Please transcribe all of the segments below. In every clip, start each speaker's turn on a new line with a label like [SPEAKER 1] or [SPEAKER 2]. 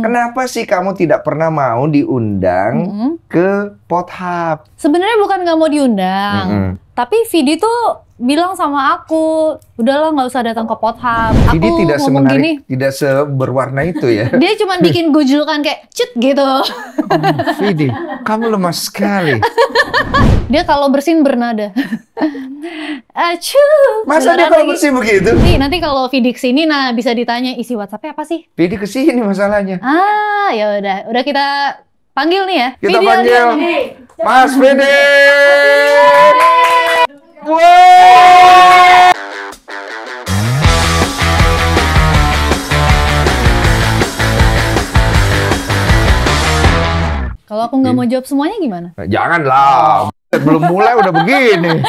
[SPEAKER 1] Kenapa sih kamu tidak pernah mau diundang ke Pothub?
[SPEAKER 2] Sebenarnya bukan nggak mau diundang, tapi Vidi tuh bilang sama aku, udahlah nggak usah datang ke Pothub.
[SPEAKER 1] Vidi
[SPEAKER 2] Aku
[SPEAKER 1] tidak
[SPEAKER 2] ngomong
[SPEAKER 1] semenarik,
[SPEAKER 2] gini,
[SPEAKER 1] tidak seberwarna itu ya.
[SPEAKER 2] dia cuma bikin gue julukan kayak cut gitu.
[SPEAKER 1] Vidi, kamu lemah sekali.
[SPEAKER 2] Dia kalau bersin bernada. Acu.
[SPEAKER 1] Masa dia kalau bersih begitu?
[SPEAKER 2] Nih, nanti kalau Vidi kesini, nah bisa ditanya isi WhatsApp-nya apa sih?
[SPEAKER 1] Vidi kesini masalahnya.
[SPEAKER 2] Ah, ya udah kita panggil nih ya.
[SPEAKER 1] Kita
[SPEAKER 2] Vidi
[SPEAKER 1] panggil
[SPEAKER 2] Andriani.
[SPEAKER 1] Mas Vidi. Wow.
[SPEAKER 2] Kalau aku nggak mau jawab semuanya gimana?
[SPEAKER 1] Janganlah. Belum mulai udah begini.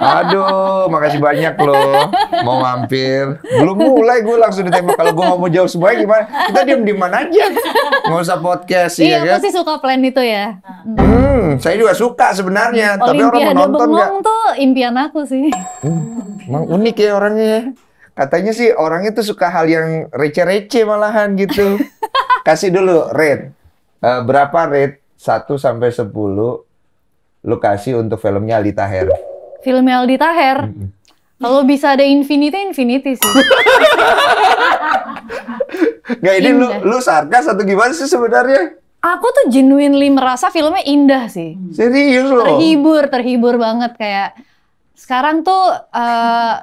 [SPEAKER 1] Aduh, makasih banyak loh mau mampir. Belum mulai gue langsung ditembak. Kalau gue nggak mau jawab semuanya gimana? Kita diem-dieman aja. Nggak usah podcast
[SPEAKER 2] Iya,
[SPEAKER 1] ya kan?
[SPEAKER 2] aku sih suka plan itu ya.
[SPEAKER 1] Saya juga suka sebenarnya. Tapi orang
[SPEAKER 2] Olimpiade
[SPEAKER 1] menonton nggak?
[SPEAKER 2] bengong tuh impian aku sih.
[SPEAKER 1] Emang unik ya orangnya. Katanya sih orangnya tuh suka hal yang receh-receh malahan gitu. Kasih dulu rate. Berapa rate 1 sampai 10 lu kasih untuk filmnya Aldi Taher?
[SPEAKER 2] Filmnya Aldi Taher. Kalau bisa ada Infinity sih.
[SPEAKER 1] Nggak, ini lu sarkas atau gimana sih sebenarnya?
[SPEAKER 2] Aku tuh genuinely merasa filmnya indah sih.
[SPEAKER 1] Serius loh?
[SPEAKER 2] Terhibur banget kayak sekarang tuh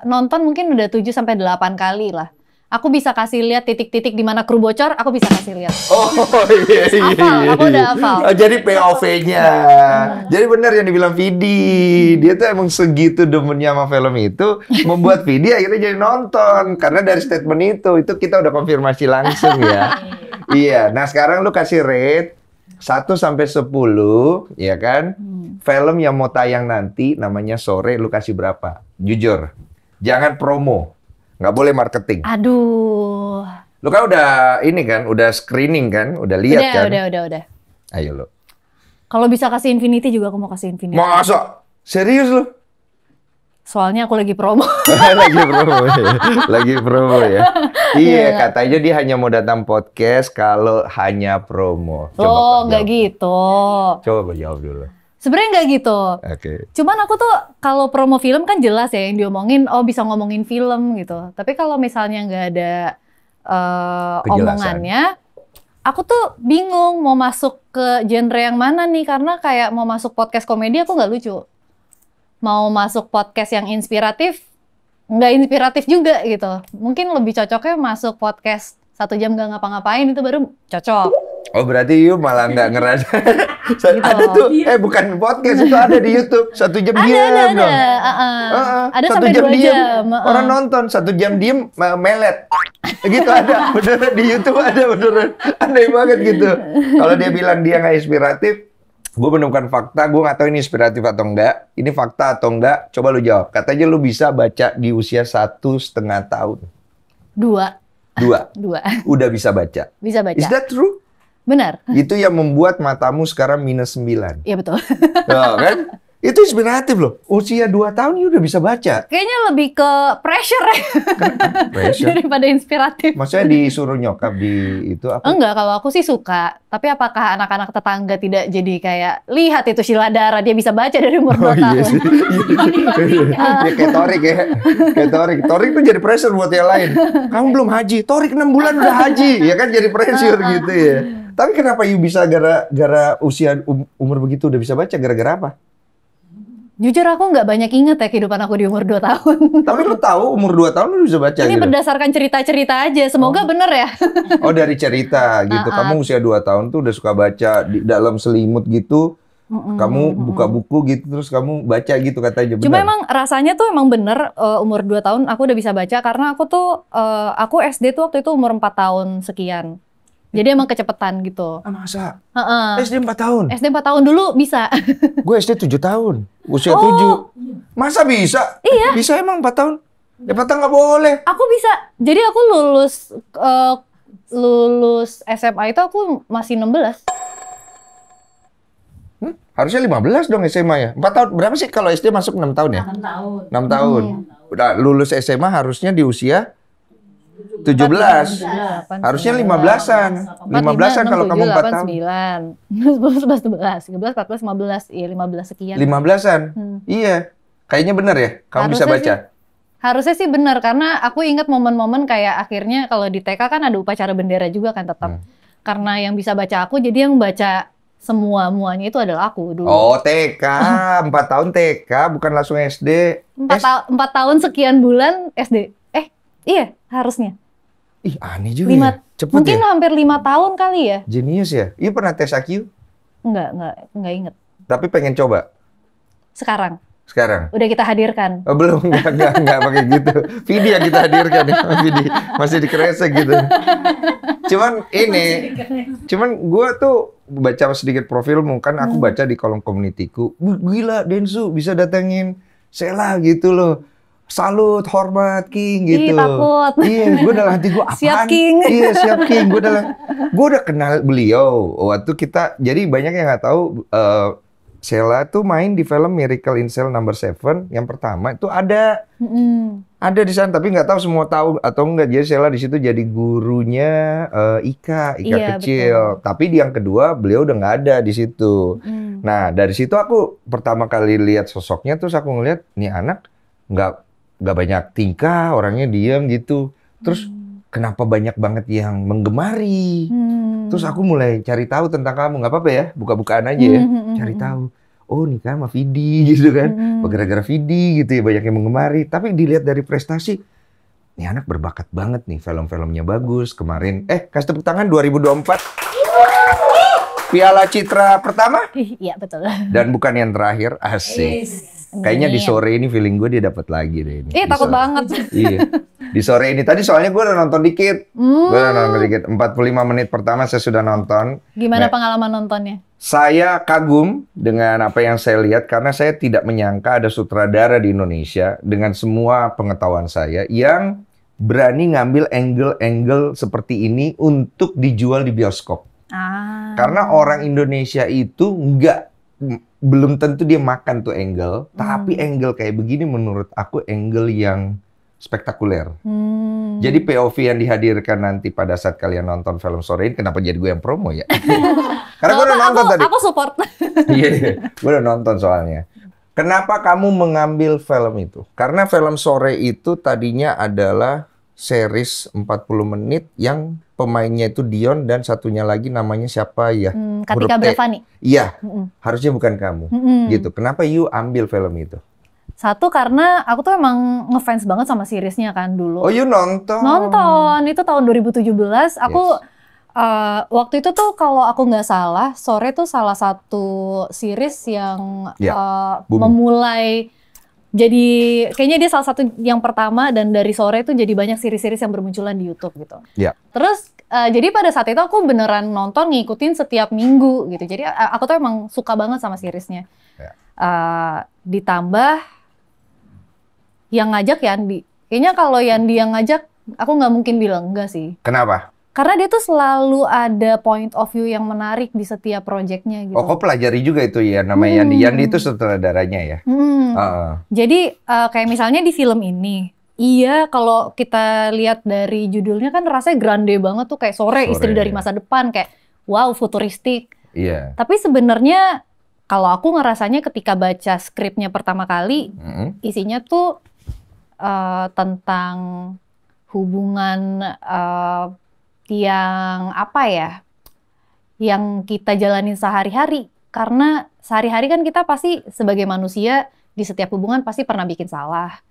[SPEAKER 2] nonton mungkin udah 7 sampai 8 kali lah. Aku bisa kasih lihat titik-titik di mana kru bocor, aku bisa kasih lihat.
[SPEAKER 1] Oh iya.
[SPEAKER 2] Aku udah hafal.
[SPEAKER 1] Jadi POV-nya. Jadi benar yang dibilang Vidi. Dia tuh emang segitu demennya sama film itu, membuat Vidi akhirnya jadi nonton. Karena dari statement itu kita udah konfirmasi langsung ya. Iya, nah sekarang lu kasih rate 1 sampai 10, ya kan? Film yang mau tayang nanti namanya Sore, lu kasih berapa? Jujur. Jangan promo. Nggak boleh marketing.
[SPEAKER 2] Aduh.
[SPEAKER 1] Lu kan udah ini kan, udah screening kan, udah lihat kan?
[SPEAKER 2] Udah.
[SPEAKER 1] Ayo lu.
[SPEAKER 2] Kalau bisa kasih Infinity juga aku mau kasih Infinity.
[SPEAKER 1] Masa? Serius lu?
[SPEAKER 2] Soalnya aku lagi promo.
[SPEAKER 1] Lagi promo ya. Iya, katanya dia hanya mau datang podcast kalau hanya promo.
[SPEAKER 2] Loh, nggak gitu.
[SPEAKER 1] Coba jawab dulu.
[SPEAKER 2] Sebenarnya nggak gitu.
[SPEAKER 1] Oke.
[SPEAKER 2] Cuman aku tuh kalau promo film kan jelas ya yang diomongin, oh bisa ngomongin film gitu. Tapi kalau misalnya nggak ada omongannya, aku tuh bingung mau masuk ke genre yang mana nih. Karena kayak mau masuk podcast komedi aku nggak lucu. Mau masuk podcast yang inspiratif, nggak inspiratif juga gitu. Mungkin lebih cocoknya masuk podcast 1 jam nggak ngapa-ngapain, itu baru cocok.
[SPEAKER 1] Oh berarti you malah nggak ngerasa. Ada tuh, bukan podcast itu ada di YouTube 1 jam diam dong.
[SPEAKER 2] Ada
[SPEAKER 1] 1
[SPEAKER 2] sampai 2
[SPEAKER 1] diem.
[SPEAKER 2] jam.
[SPEAKER 1] Orang nonton 1 jam diem melet. Gitu ada, beneran di YouTube ada beneran. Aneh banget gitu. Kalau dia bilang dia nggak inspiratif, gue menemukan fakta, gue nggak tahu ini inspiratif atau enggak. Ini fakta atau enggak? Coba lu jawab. Katanya lu bisa baca di usia 1,5 tahun.
[SPEAKER 2] 2.
[SPEAKER 1] Udah bisa baca.
[SPEAKER 2] Bisa baca.
[SPEAKER 1] Is that true?
[SPEAKER 2] Benar.
[SPEAKER 1] Itu yang membuat matamu sekarang -9.
[SPEAKER 2] Iya betul.
[SPEAKER 1] Oh, kan? Itu inspiratif loh. Usia 2 tahun udah bisa baca.
[SPEAKER 2] Kayaknya lebih ke pressure ya.
[SPEAKER 1] Pressure?
[SPEAKER 2] Daripada inspiratif.
[SPEAKER 1] Maksudnya disuruh nyokap di itu apa?
[SPEAKER 2] Enggak, kalau aku sih suka. Tapi apakah anak-anak tetangga tidak jadi kayak, lihat itu Sheila Dara, dia bisa baca dari umur 2 tahun.
[SPEAKER 1] Sih. Ya, kayak Torik ya. Kayak Torik. Torik tuh jadi pressure buat yang lain. Kamu belum haji. Torik 6 bulan udah haji. Ya kan jadi pressure gitu ya. Tapi kenapa you bisa gara-gara usia umur begitu udah bisa baca? Gara-gara apa?
[SPEAKER 2] Jujur aku nggak banyak inget ya kehidupan aku di umur 2 tahun.
[SPEAKER 1] Tapi lu tahu umur 2 tahun lu bisa baca
[SPEAKER 2] Ini
[SPEAKER 1] gitu?
[SPEAKER 2] berdasarkan cerita-cerita aja, semoga bener ya.
[SPEAKER 1] Oh dari cerita gitu, kamu usia 2 tahun tuh udah suka baca di dalam selimut gitu, kamu buka buku gitu, terus kamu baca gitu katanya, bener?
[SPEAKER 2] Cuma emang rasanya tuh emang bener umur 2 tahun aku udah bisa baca, karena aku tuh, aku SD tuh waktu itu umur 4 tahun sekian. Jadi emang kecepetan gitu.
[SPEAKER 1] Masa?
[SPEAKER 2] Heeh.
[SPEAKER 1] SD 4 tahun?
[SPEAKER 2] SD 4 tahun dulu bisa.
[SPEAKER 1] Gue SD 7 tahun, usia 7. Masa bisa?
[SPEAKER 2] Iya.
[SPEAKER 1] Bisa emang 4 tahun? Ya 4 tahun nggak boleh.
[SPEAKER 2] Aku bisa. Jadi aku lulus SMA itu aku masih 16.
[SPEAKER 1] Harusnya 15 dong SMA ya? 4 tahun, berapa sih kalau SD masuk 6 tahun ya?
[SPEAKER 3] 6 tahun.
[SPEAKER 1] 6 tahun. Udah lulus SMA harusnya di usia 17.
[SPEAKER 2] 8,
[SPEAKER 1] Harusnya
[SPEAKER 2] 9,
[SPEAKER 1] 15-an. 15-an kalau kamu 4 tahun.
[SPEAKER 2] 9, 10, 11, 12, 13, 14, 15. Iya, 15 sekian.
[SPEAKER 1] 15-an. Iya. Kayaknya benar ya? Kamu bisa
[SPEAKER 2] Harusnya
[SPEAKER 1] baca?
[SPEAKER 2] Harusnya sih benar, karena aku ingat momen-momen kayak akhirnya kalau di TK kan ada upacara bendera juga kan tetap. Karena yang bisa baca aku, jadi yang baca muanya itu adalah aku dulu.
[SPEAKER 1] Oh, TK. 4 tahun TK, bukan langsung SD.
[SPEAKER 2] 4 tahun sekian bulan SD. Iya, harusnya.
[SPEAKER 1] Ih, aneh juga ya. Cepet
[SPEAKER 2] Mungkin
[SPEAKER 1] ya?
[SPEAKER 2] hampir 5 tahun kali ya.
[SPEAKER 1] Jenius ya? Iya pernah tes IQ?
[SPEAKER 2] Enggak inget.
[SPEAKER 1] Tapi pengen coba?
[SPEAKER 2] Sekarang.
[SPEAKER 1] Sekarang?
[SPEAKER 2] Udah kita hadirkan.
[SPEAKER 1] Oh, belum, enggak pakai gitu. Vidi yang kita hadirkan ya, Vidi. Masih dikresek gitu. Cuman gue tuh baca sedikit profilmu, kan aku baca di kolom komunitiku. Gila, Densu bisa datengin Sheila gitu loh. Salut, hormat, King gitu.
[SPEAKER 2] Ih, takut.
[SPEAKER 1] Iya, gue dalam hati gue apaan?
[SPEAKER 2] Siap, King.
[SPEAKER 1] Iya, siap, King. Gue udah kenal beliau. Waktu kita, jadi banyak yang nggak tahu, Sheila tuh main di film Miracle in Cell No. 7 yang pertama itu ada di sana, tapi nggak tahu semua tahu atau enggak. Jadi Sheila di situ jadi gurunya Ika
[SPEAKER 2] Iya,
[SPEAKER 1] kecil.
[SPEAKER 2] betul.
[SPEAKER 1] Tapi di yang kedua beliau udah nggak ada di situ. Nah dari situ aku pertama kali lihat sosoknya, terus aku ngeliat nih anak nggak banyak tingkah, orangnya diam gitu. Terus kenapa banyak banget yang menggemari? Terus aku mulai cari tahu tentang kamu. Nggak apa-apa ya, buka-bukaan aja ya. Cari tahu. Oh, nikah sama Vidi gitu kan. Gara-gara Vidi gitu ya, banyak yang menggemari. Tapi dilihat dari prestasi, nih anak berbakat banget nih. Film-filmnya bagus. Kemarin, kasih tepuk tangan 2024. Piala Citra pertama.
[SPEAKER 2] Iya, betul.
[SPEAKER 1] Dan bukan yang terakhir, asik. Kayaknya di sore ini feeling gue dia dapat lagi deh ini.
[SPEAKER 2] Takut banget.
[SPEAKER 1] Iya. Di sore ini tadi soalnya gue udah nonton dikit. Gue udah nonton dikit. 45 menit pertama saya sudah nonton.
[SPEAKER 2] Gimana pengalaman nontonnya?
[SPEAKER 1] Saya kagum dengan apa yang saya lihat karena saya tidak menyangka ada sutradara di Indonesia dengan semua pengetahuan saya yang berani ngambil angle-angle seperti ini untuk dijual di bioskop. Karena orang Indonesia itu belum tentu dia makan tuh angle, tapi angle kayak begini menurut aku angle yang spektakuler. Jadi POV yang dihadirkan nanti pada saat kalian nonton film sore ini, kenapa jadi gue yang promo ya? Karena gue udah nonton tadi.
[SPEAKER 2] Aku support.
[SPEAKER 1] Iya, gue udah nonton soalnya. Kenapa kamu mengambil film itu? Karena film sore itu tadinya adalah series 40 menit yang pemainnya itu Dion dan satunya lagi namanya siapa ya?
[SPEAKER 2] Katika Bravani.
[SPEAKER 1] Iya, harusnya bukan kamu. Gitu. Kenapa you ambil film itu?
[SPEAKER 2] Satu, karena aku tuh emang ngefans banget sama seriesnya kan dulu.
[SPEAKER 1] Oh, you nonton?
[SPEAKER 2] Nonton, itu tahun 2017. Aku waktu itu tuh kalau aku nggak salah, Sore tuh salah satu series yang memulai. Jadi kayaknya dia salah satu yang pertama, dan dari Sore tuh jadi banyak series-series yang bermunculan di YouTube gitu. Terus jadi pada saat itu aku beneran nonton, ngikutin setiap minggu gitu. Jadi aku tuh emang suka banget sama seriesnya. Ditambah yang ngajak Yandi. Kayaknya kalau Yandi yang ngajak, aku nggak mungkin bilang enggak sih.
[SPEAKER 1] Kenapa?
[SPEAKER 2] Karena dia tuh selalu ada point of view yang menarik di setiap proyeknya gitu.
[SPEAKER 1] Oh, kau pelajari juga itu ya, namanya Yandi. Yandi itu sutradaranya ya?
[SPEAKER 2] Jadi kayak misalnya di film ini, iya kalau kita lihat dari judulnya kan rasanya grande banget tuh, kayak Sore Istri dari Masa Depan, kayak wow, futuristik.
[SPEAKER 1] Iya.
[SPEAKER 2] Tapi sebenarnya kalau aku ngerasanya ketika baca skripnya pertama kali, isinya tuh tentang hubungan yang apa ya, yang kita jalanin sehari-hari. Karena sehari-hari kan kita pasti sebagai manusia di setiap hubungan pasti pernah bikin salah,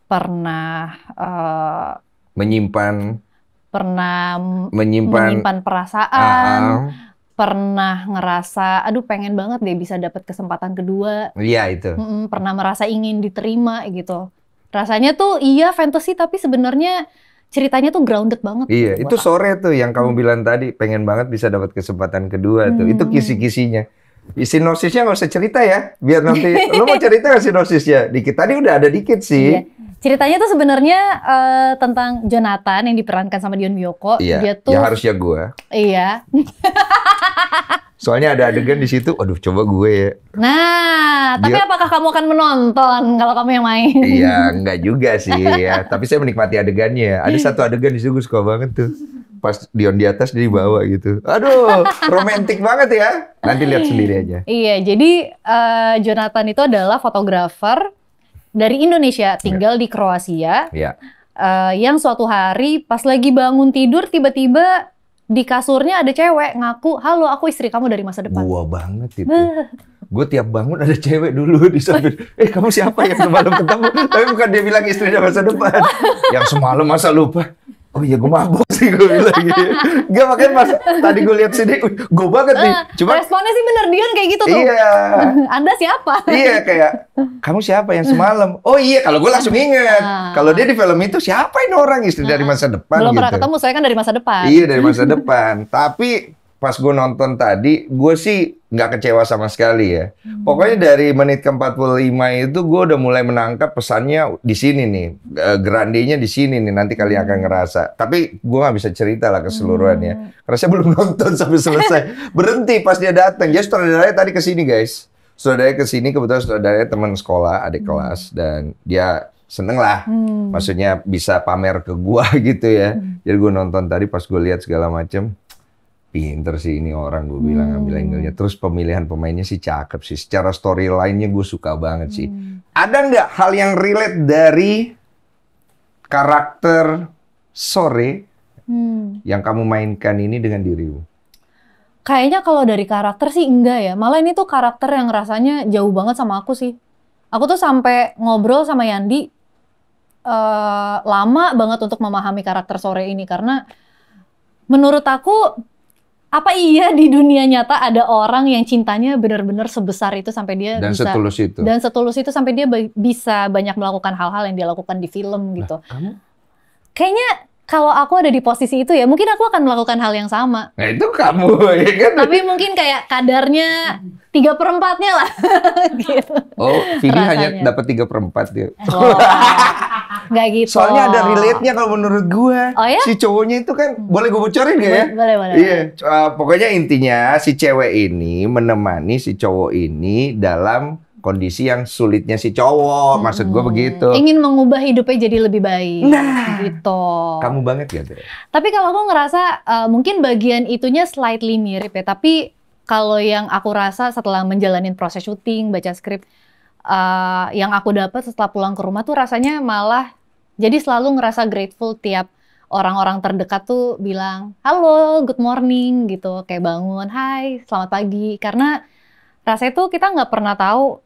[SPEAKER 2] pernah
[SPEAKER 1] menyimpan
[SPEAKER 2] perasaan, pernah ngerasa, aduh pengen banget deh bisa dapat kesempatan kedua.
[SPEAKER 1] Iya itu.
[SPEAKER 2] Pernah merasa ingin diterima gitu. Rasanya tuh iya fantasy, tapi sebenarnya ceritanya tuh grounded banget.
[SPEAKER 1] Iya, itu Sore tuh yang kamu bilang tadi, pengen banget bisa dapat kesempatan kedua tuh. Itu kisi-kisinya. Sinosisnya nggak usah cerita ya, biar nanti lu mau cerita nggak sinosisnya? Dikit tadi udah ada dikit sih.
[SPEAKER 2] Iya. Ceritanya tuh sebenarnya tentang Jonathan yang diperankan sama Dion Miyoko.
[SPEAKER 1] Iya.
[SPEAKER 2] Dia tuh
[SPEAKER 1] Ya harusnya gue.
[SPEAKER 2] iya.
[SPEAKER 1] Soalnya ada adegan di situ. Aduh, coba gue ya.
[SPEAKER 2] Nah, tapi apakah kamu akan menonton kalau kamu yang main?
[SPEAKER 1] Iya, enggak juga sih ya. Tapi saya menikmati adegannya. Ada satu adegan di situ gue suka banget tuh. Pas Dion di atas dia di bawah gitu. Aduh, romantis banget ya. Nanti lihat sendiri aja.
[SPEAKER 2] Iya, jadi Jonathan itu adalah fotografer dari Indonesia, tinggal di Kroasia.
[SPEAKER 1] Iya.
[SPEAKER 2] Yang suatu hari pas lagi bangun tidur tiba-tiba di kasurnya ada cewek ngaku, halo aku istri kamu dari masa depan.
[SPEAKER 1] Gua banget itu. Gue tiap bangun ada cewek dulu di samping. Kamu siapa yang semalam ketemu? Tapi bukan dia bilang istri dari masa depan. Yang semalam masa lupa. Oh iya gue mabok sih gue bilang gitu. Gak makanya pas tadi gue lihat sini, gue banget nih. Cuma
[SPEAKER 2] responnya sih bener Dion kayak gitu tuh.
[SPEAKER 1] Iya.
[SPEAKER 2] Anda siapa?
[SPEAKER 1] Iya kayak kamu siapa yang semalam? Oh iya kalau gue langsung inget. Kalau dia di film itu siapa ini orang istri dari masa depan
[SPEAKER 2] Belum
[SPEAKER 1] gitu.
[SPEAKER 2] pernah ketemu, saya kan dari masa depan.
[SPEAKER 1] Iya dari masa depan. Tapi pas gue nonton tadi, gue sih nggak kecewa sama sekali ya. Pokoknya dari menit ke-45 itu gue udah mulai menangkap pesannya di sini nih. Grandenya di sini nih, nanti kalian akan ngerasa. Tapi gue nggak bisa cerita lah keseluruhannya. Karena saya belum nonton sampai selesai. Berhenti pas dia datang. Jadi sutradaranya tadi kesini guys. Sutradaranya kesini, kebetulan sutradaranya teman sekolah, adik kelas. Dan dia seneng lah. Maksudnya bisa pamer ke gue gitu ya. Jadi gue nonton tadi pas gue lihat segala macem. Pinter sih ini orang, gue bilang ambil angle-nya. Terus pemilihan pemainnya sih cakep sih. Secara storyline-nya gue suka banget sih. Ada nggak hal yang relate dari karakter Sore yang kamu mainkan ini dengan dirimu?
[SPEAKER 2] Kayaknya kalau dari karakter sih enggak ya. Malah ini tuh karakter yang rasanya jauh banget sama aku sih. Aku tuh sampai ngobrol sama Yandi lama banget untuk memahami karakter Sore ini. Karena menurut aku apa iya di dunia nyata ada orang yang cintanya benar-benar sebesar itu sampai dia
[SPEAKER 1] dan
[SPEAKER 2] bisa
[SPEAKER 1] setulus itu.
[SPEAKER 2] Dan setulus itu sampai dia bisa banyak melakukan hal-hal yang dia lakukan di film gitu.
[SPEAKER 1] Kamu?
[SPEAKER 2] Kayaknya kalau aku ada di posisi itu ya mungkin aku akan melakukan hal yang sama.
[SPEAKER 1] Nah itu kamu ya kan?
[SPEAKER 2] Tapi mungkin kayak kadarnya 3/4-nya lah. Gitu.
[SPEAKER 1] Oh, Vidi hanya
[SPEAKER 2] Rasanya.
[SPEAKER 1] dapat 3/4 dia.
[SPEAKER 2] Oh, nggak gitu.
[SPEAKER 1] Soalnya ada relate-nya kalau menurut gue.
[SPEAKER 2] Oh ya?
[SPEAKER 1] Si cowoknya itu kan, boleh gue bocorin gak ya?
[SPEAKER 2] Boleh.
[SPEAKER 1] Iya, pokoknya intinya si cewek ini menemani si cowok ini dalam kondisi yang sulitnya si cowok. Maksud gue begitu.
[SPEAKER 2] Ingin mengubah hidupnya jadi lebih baik.
[SPEAKER 1] Nah,
[SPEAKER 2] gitu.
[SPEAKER 1] Kamu banget gak tuh?
[SPEAKER 2] Tapi kalau aku ngerasa mungkin bagian itunya slightly mirip ya. Tapi kalau yang aku rasa setelah menjalanin proses syuting, baca skrip, yang aku dapat setelah pulang ke rumah tuh rasanya malah jadi selalu ngerasa grateful tiap orang-orang terdekat tuh bilang, halo, good morning gitu. Kayak bangun, hai, selamat pagi. Karena rasanya tuh kita nggak pernah tahu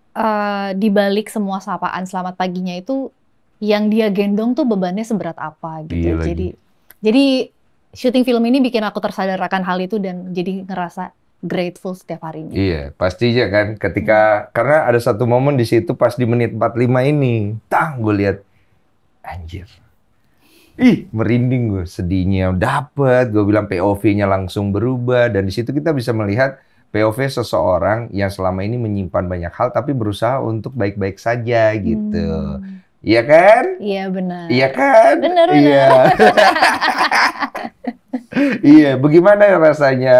[SPEAKER 2] di balik semua sapaan selamat paginya itu yang dia gendong tuh bebannya seberat apa gitu.
[SPEAKER 1] Iya
[SPEAKER 2] Jadi syuting film ini bikin aku tersadar akan hal itu dan jadi ngerasa grateful setiap harinya.
[SPEAKER 1] Iya, pastinya kan ketika karena ada satu momen di situ pas di menit 45 ini, gue lihat anjir. Ih, merinding gue, sedihnya dapet, gue bilang POV-nya langsung berubah dan di situ kita bisa melihat POV seseorang yang selama ini menyimpan banyak hal tapi berusaha untuk baik-baik saja gitu. Iya kan?
[SPEAKER 2] Iya benar.
[SPEAKER 1] Iya kan?
[SPEAKER 2] Benar.
[SPEAKER 1] Iya. Iya, bagaimana rasanya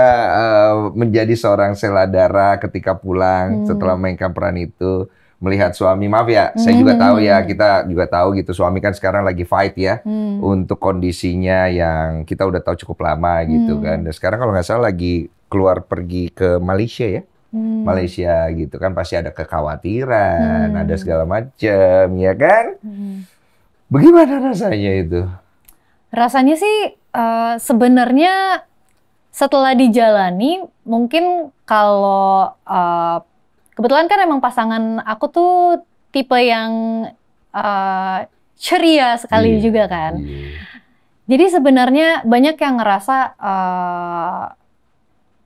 [SPEAKER 1] menjadi seorang Seladara ketika pulang setelah mainkan peran itu, melihat suami, maaf ya, saya juga tahu ya, kita juga tahu gitu, suami kan sekarang lagi fight ya, untuk kondisinya yang kita udah tahu cukup lama gitu kan, dan sekarang kalau nggak salah lagi keluar pergi ke Malaysia ya, Malaysia gitu kan, pasti ada kekhawatiran, ada segala macam, ya kan? Bagaimana rasanya itu?
[SPEAKER 2] Rasanya sih sebenarnya setelah dijalani mungkin kalau kebetulan kan emang pasangan aku tuh tipe yang ceria sekali juga kan. Jadi sebenarnya banyak yang ngerasa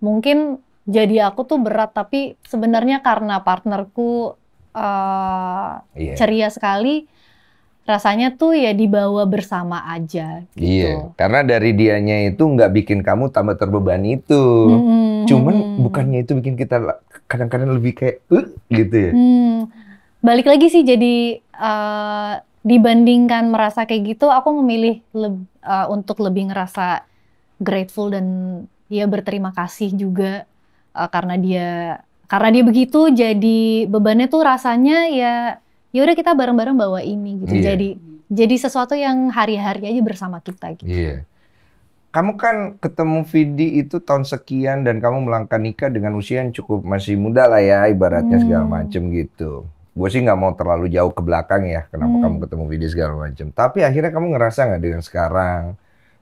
[SPEAKER 2] mungkin jadi aku tuh berat tapi sebenarnya karena partnerku ceria sekali. Rasanya tuh ya dibawa bersama aja gitu.
[SPEAKER 1] Iya, karena dari dianya itu nggak bikin kamu tambah terbebani itu. Cuman bukannya itu bikin kita kadang-kadang lebih kayak gitu ya.
[SPEAKER 2] Balik lagi sih, jadi dibandingkan merasa kayak gitu, aku memilih untuk lebih ngerasa grateful dan ya berterima kasih juga karena dia begitu. Jadi bebannya tuh rasanya ya udah kita bareng-bareng bawa ini gitu. Jadi sesuatu yang hari-hari aja bersama kita gitu.
[SPEAKER 1] Iya. Kamu kan ketemu Vidi itu tahun sekian dan kamu melangkah nikah dengan usia yang cukup masih muda lah ya, ibaratnya segala macem gitu. Gue sih nggak mau terlalu jauh ke belakang ya, kenapa kamu ketemu Vidi segala macem. Tapi akhirnya kamu ngerasa nggak dengan sekarang,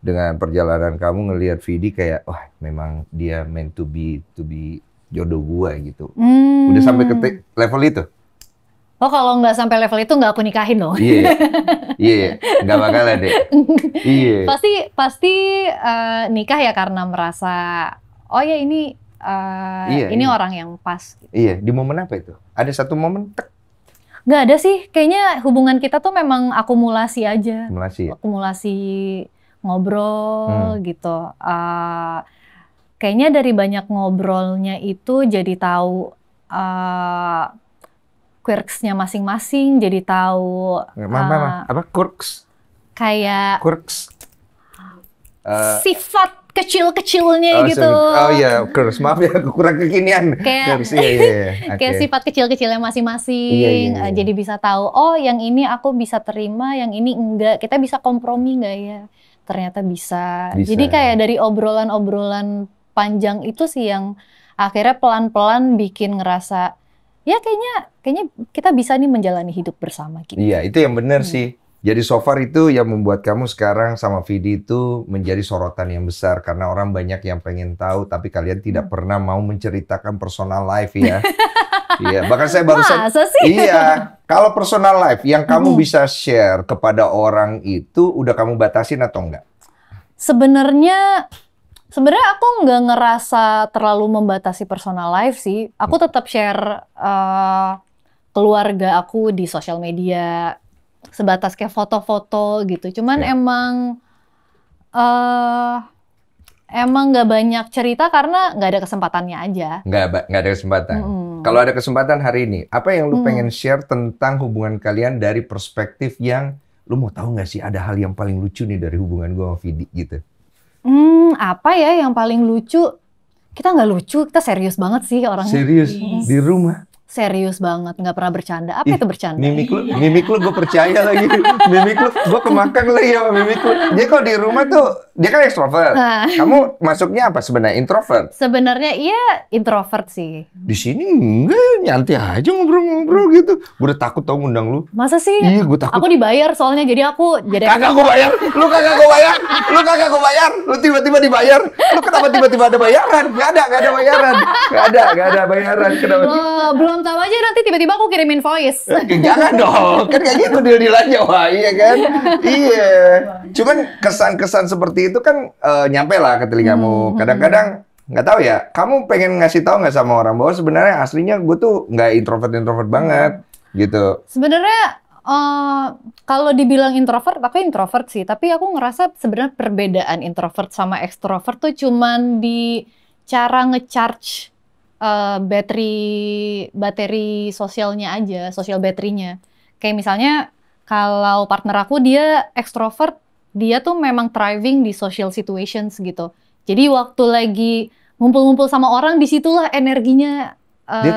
[SPEAKER 1] dengan perjalanan kamu ngelihat Vidi kayak, wah memang dia meant to be jodoh gue gitu. Udah sampai ke level itu?
[SPEAKER 2] Oh, kalau nggak sampai level itu nggak aku nikahin loh.
[SPEAKER 1] Iya, nggak bakalan deh. Iya.
[SPEAKER 2] Pasti nikah ya karena merasa, oh ya ini orang yang pas. Gitu.
[SPEAKER 1] Iya, di momen apa itu? Ada satu momen?
[SPEAKER 2] Nggak ada sih, kayaknya hubungan kita tuh memang akumulasi aja. Akumulasi ngobrol gitu. Kayaknya dari banyak ngobrolnya itu jadi tahu quirks-nya masing-masing, jadi tahu
[SPEAKER 1] apa quirks?
[SPEAKER 2] Kayak
[SPEAKER 1] quirks.
[SPEAKER 2] Sifat kecil-kecilnya gitu.
[SPEAKER 1] Oh iya, quirks. Maaf ya, kurang kekinian.
[SPEAKER 2] Kayak kayak sifat kecil-kecilnya masing-masing. Jadi bisa tahu, oh yang ini aku bisa terima, yang ini enggak. Kita bisa kompromi enggak ya? Ternyata bisa. Jadi kayak dari obrolan-obrolan panjang itu sih yang akhirnya pelan-pelan bikin ngerasa, ya kayaknya kita bisa nih menjalani hidup bersama gitu.
[SPEAKER 1] Iya, itu yang benar sih. Jadi so far itu yang membuat kamu sekarang sama Vidi itu menjadi sorotan yang besar karena orang banyak yang pengen tahu tapi kalian tidak pernah mau menceritakan personal life ya. Iya, bahkan saya barusan.
[SPEAKER 2] Masa sih?
[SPEAKER 1] Iya, kalau personal life yang kamu bisa share kepada orang itu udah kamu batasin atau enggak?
[SPEAKER 2] Sebenarnya aku nggak ngerasa terlalu membatasi personal life sih. Aku tetap share keluarga aku di sosial media sebatas kayak foto-foto gitu. Cuman emang nggak banyak cerita karena nggak ada kesempatannya aja.
[SPEAKER 1] Nggak ada kesempatan. Kalau ada kesempatan hari ini, apa yang lu pengen share tentang hubungan kalian dari perspektif yang lu mau tahu nggak sih ada hal yang paling lucu nih dari hubungan gua sama Vidi gitu?
[SPEAKER 2] Apa ya yang paling lucu? Kita nggak lucu, kita serius banget sih orangnya.
[SPEAKER 1] Serius? Di rumah?
[SPEAKER 2] Serius banget, nggak pernah bercanda. Apa itu bercanda?
[SPEAKER 1] Mimik lu gue percaya lagi. Mimik lu, gue kemakan lagi sama mimik lu. Dia kalau di rumah tuh, dia kan ekstrovert. Kamu masuknya apa sebenarnya? Introvert?
[SPEAKER 2] Sebenarnya iya introvert sih.
[SPEAKER 1] Di sini enggak, nyantai aja ngobrol-ngobrol gitu. Gue udah takut tau ngundang lu.
[SPEAKER 2] Masa sih?
[SPEAKER 1] Iya, gue takut.
[SPEAKER 2] Aku dibayar soalnya, jadi aku jadi.
[SPEAKER 1] Kagak gue bayar. Lu kagak gue bayar. Lu tiba-tiba dibayar. Lu kenapa tiba-tiba ada bayaran? Gak ada bayaran. Gak ada bayaran. Kenapa?
[SPEAKER 2] Belum tahu aja, nanti tiba-tiba aku kirimin voice.
[SPEAKER 1] Jangan dong, kan kayak gitu deal-dealannya, wah iya kan? Iya. Cuman kesan-kesan seperti itu kan nyampe lah ke telingamu. Kadang-kadang nggak tahu ya, kamu pengen ngasih tahu nggak sama orang bahwa sebenarnya aslinya gue tuh nggak introvert banget gitu.
[SPEAKER 2] Sebenarnya kalau dibilang introvert, aku introvert sih. Tapi aku ngerasa sebenarnya perbedaan introvert sama extrovert tuh cuman di cara ngecharge bateri sosialnya aja, sosial baterinya. Kayak misalnya kalau partner aku dia ekstrovert, dia tuh memang thriving di social situations gitu. Jadi waktu lagi ngumpul-ngumpul sama orang, disitulah energinya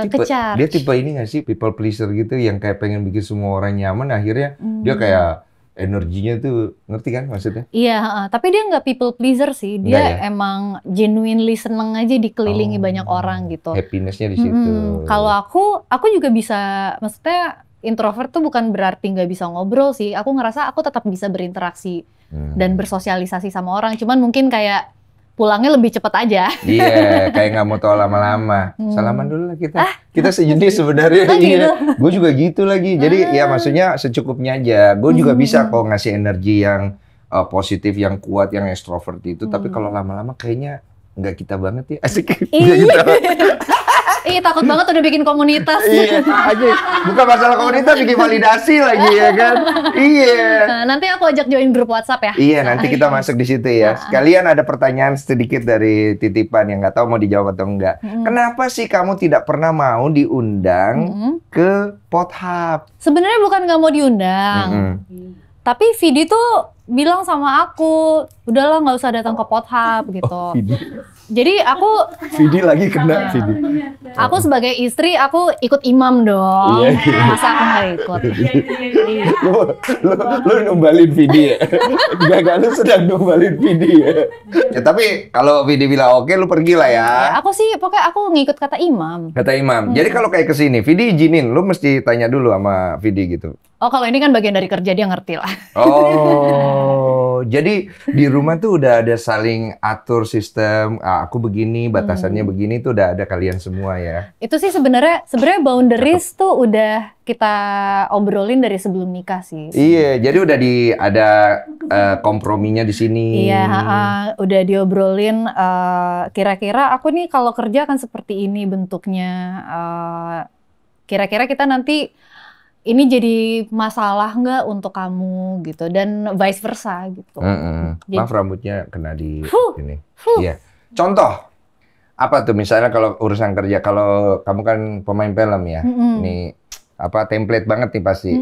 [SPEAKER 2] kecharge.
[SPEAKER 1] Dia tipe ini nggak sih, people pleaser gitu, yang kayak pengen bikin semua orang nyaman, akhirnya dia kayak energinya tuh, ngerti kan maksudnya?
[SPEAKER 2] Iya, tapi dia nggak people pleaser sih. Dia emang genuinely seneng aja dikelilingi banyak orang gitu.
[SPEAKER 1] Happiness-nya di situ.
[SPEAKER 2] Kalau aku juga bisa, maksudnya introvert tuh bukan berarti nggak bisa ngobrol sih. Aku ngerasa aku tetap bisa berinteraksi dan bersosialisasi sama orang. Cuman mungkin kayak pulangnya lebih cepat aja.
[SPEAKER 1] Iya, kayak nggak mau tahu lama-lama. Salaman dulu lah kita. Kita sejenis sebenarnya.
[SPEAKER 2] Gitu.
[SPEAKER 1] Gue juga gitu lagi. Jadi ya maksudnya secukupnya aja. Gue juga bisa kok ngasih energi yang positif, yang kuat, yang extrovert itu. Tapi kalau lama-lama kayaknya nggak kita banget ya. Asik.
[SPEAKER 2] Iya. Ih, takut banget udah bikin komunitas.
[SPEAKER 1] Iya, aja. Bukan masalah komunitas, bikin validasi lagi ya kan. Iya.
[SPEAKER 2] Nah, nanti aku ajak join grup WhatsApp ya.
[SPEAKER 1] Iya, nanti kita masuk di situ ya. Sekalian ada pertanyaan sedikit dari titipan yang nggak tahu mau dijawab atau enggak. Kenapa sih kamu tidak pernah mau diundang ke Pothub?
[SPEAKER 2] Sebenarnya bukan nggak mau diundang, tapi Vidi tuh bilang sama aku, udahlah nggak usah datang ke Pothub gitu. Jadi
[SPEAKER 1] Vidi lagi kena, Vidi.
[SPEAKER 2] aku sebagai istri, aku ikut imam dong. Masa aku nggak ikut?
[SPEAKER 1] Lu numbalin Vidi ya? Gak, lu sedang numbalin Vidi ya? Ya tapi kalau Vidi bilang oke, lu pergi lah ya.
[SPEAKER 2] Aku sih, pokoknya aku ngikut kata imam.
[SPEAKER 1] Kata imam. Jadi kalau kayak kesini, Vidi izinin, lu mesti tanya dulu sama Vidi gitu.
[SPEAKER 2] Oh, kalau ini kan bagian dari kerja, dia ngerti lah.
[SPEAKER 1] Oh, jadi di rumah tuh udah ada saling atur sistem, aku begini, batasannya begini, tuh udah ada kalian semua ya?
[SPEAKER 2] Itu sih sebenarnya boundaries tuh udah kita obrolin dari sebelum nikah sih.
[SPEAKER 1] Iya, jadi udah ada komprominya di sini.
[SPEAKER 2] Iya, udah diobrolin kira-kira aku nih kalau kerja akan seperti ini bentuknya. Kira-kira kita nanti ini jadi masalah nggak untuk kamu gitu, dan vice versa gitu.
[SPEAKER 1] Maaf, rambutnya kena di sini. Iya. Contoh apa tuh misalnya kalau urusan kerja, kalau kamu kan pemain film ya, nih apa template banget nih pasti.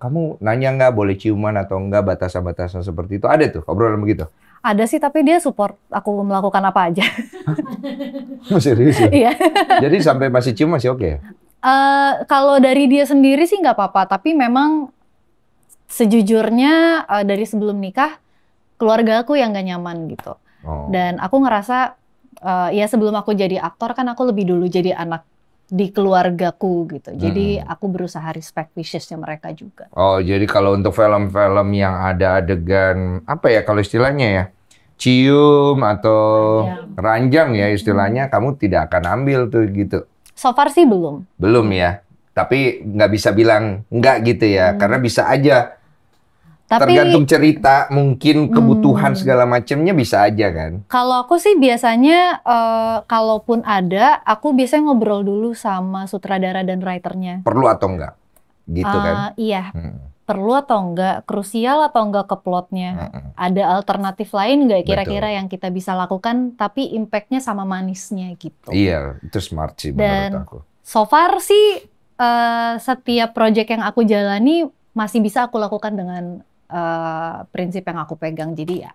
[SPEAKER 1] Kamu nanya nggak boleh ciuman atau enggak, batasan-batasan seperti itu ada tuh obrolan begitu?
[SPEAKER 2] Ada sih, tapi dia support aku melakukan apa aja.
[SPEAKER 1] Serius ya?
[SPEAKER 2] Iya.
[SPEAKER 1] Jadi sampai masih cium masih oke?
[SPEAKER 2] Kalau dari dia sendiri sih nggak apa-apa, tapi memang sejujurnya dari sebelum nikah keluarga aku yang nggak nyaman gitu. Dan aku ngerasa ya sebelum aku jadi aktor kan aku lebih dulu jadi anak di keluargaku gitu. Jadi aku berusaha respect wishes-nya mereka juga.
[SPEAKER 1] Oh, jadi kalau untuk film-film yang ada adegan apa ya kalau istilahnya ya, cium atau ranjang ya istilahnya, kamu tidak akan ambil tuh gitu?
[SPEAKER 2] So far sih belum.
[SPEAKER 1] Belum ya? Tapi nggak bisa bilang nggak gitu ya, karena bisa aja. Tapi, tergantung cerita, mungkin kebutuhan segala macamnya bisa aja kan? Kalau
[SPEAKER 2] aku sih biasanya, kalaupun ada, aku biasanya ngobrol dulu sama sutradara dan writernya.
[SPEAKER 1] Perlu atau enggak? Gitu kan?
[SPEAKER 2] Iya. Perlu atau enggak, krusial atau enggak ke plotnya. Ada alternatif lain nggak kira-kira yang kita bisa lakukan, tapi impact-nya sama manisnya gitu.
[SPEAKER 1] Iya, itu smart sih menurut aku.
[SPEAKER 2] So far sih, setiap project yang aku jalani masih bisa aku lakukan dengan prinsip yang aku pegang. Jadi ya,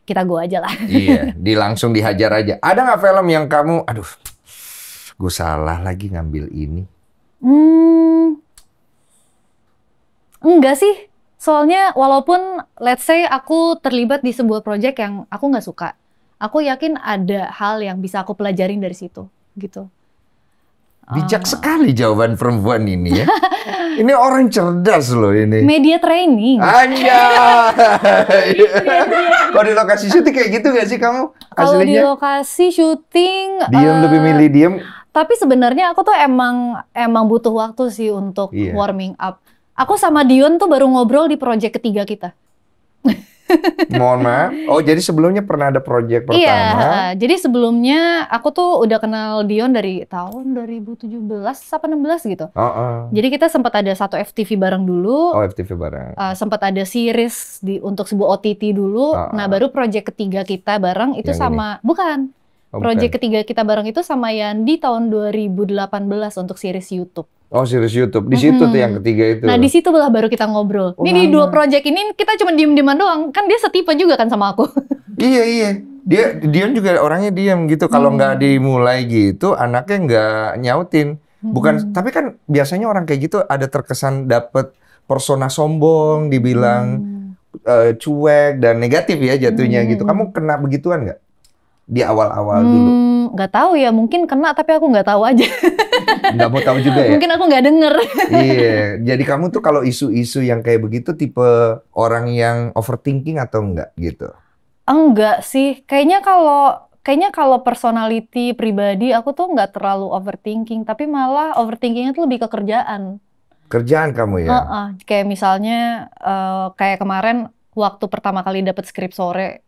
[SPEAKER 2] kita go aja lah. Iya,
[SPEAKER 1] langsung dihajar aja. Ada nggak film yang kamu, aduh, gue salah lagi ngambil ini?
[SPEAKER 2] Enggak sih, soalnya walaupun let's say aku terlibat di sebuah project yang aku nggak suka, aku yakin ada hal yang bisa aku pelajarin dari situ, gitu.
[SPEAKER 1] Bijak sekali jawaban perempuan ini ya. Ini orang cerdas loh ini.
[SPEAKER 2] Media training.
[SPEAKER 1] Kalau di lokasi syuting kayak gitu gak sih kamu?
[SPEAKER 2] Kalau di lokasi syuting,
[SPEAKER 1] diem, lebih milih diem.
[SPEAKER 2] Tapi sebenarnya aku tuh emang butuh waktu sih untuk warming up. Aku sama Dion tuh baru ngobrol di project ketiga kita.
[SPEAKER 1] Mohon maaf. Oh, jadi sebelumnya pernah ada project pertama?
[SPEAKER 2] Iya, jadi sebelumnya aku tuh udah kenal Dion dari tahun 2017 apa 16 gitu. Jadi kita sempat ada satu FTV bareng dulu.
[SPEAKER 1] Oh, FTV bareng.
[SPEAKER 2] Sempat ada series untuk sebuah OTT dulu. Nah, baru project ketiga kita bareng itu yang sama ini. Bukan. Project ketiga kita bareng itu sama Yandi tahun 2018 untuk series YouTube.
[SPEAKER 1] Oh, series YouTube. Di situ tuh yang ketiga itu.
[SPEAKER 2] Nah, di situ baru kita ngobrol. Ini di dua project ini kita cuma diem-dieman doang. Kan dia setipe juga kan sama aku.
[SPEAKER 1] Iya. Dia juga orangnya diem gitu. Kalau nggak dimulai gitu, anaknya nggak nyautin. Bukan, tapi kan biasanya orang kayak gitu ada terkesan dapet persona sombong, dibilang cuek dan negatif ya jatuhnya gitu. Kamu kena begituan nggak? Di awal-awal dulu?
[SPEAKER 2] Nggak tahu ya, mungkin kena tapi aku nggak tahu aja.
[SPEAKER 1] Nggak mau tahu juga ya?
[SPEAKER 2] Mungkin aku nggak denger. Iya,
[SPEAKER 1] jadi kamu tuh kalau isu-isu yang kayak begitu tipe orang yang overthinking atau enggak gitu?
[SPEAKER 2] Enggak sih, kayaknya kalau personality pribadi aku tuh nggak terlalu overthinking, tapi malah overthinkingnya tuh lebih ke kerjaan.
[SPEAKER 1] Kerjaan kamu ya?
[SPEAKER 2] Kayak misalnya kayak kemarin waktu pertama kali dapat skrip sore,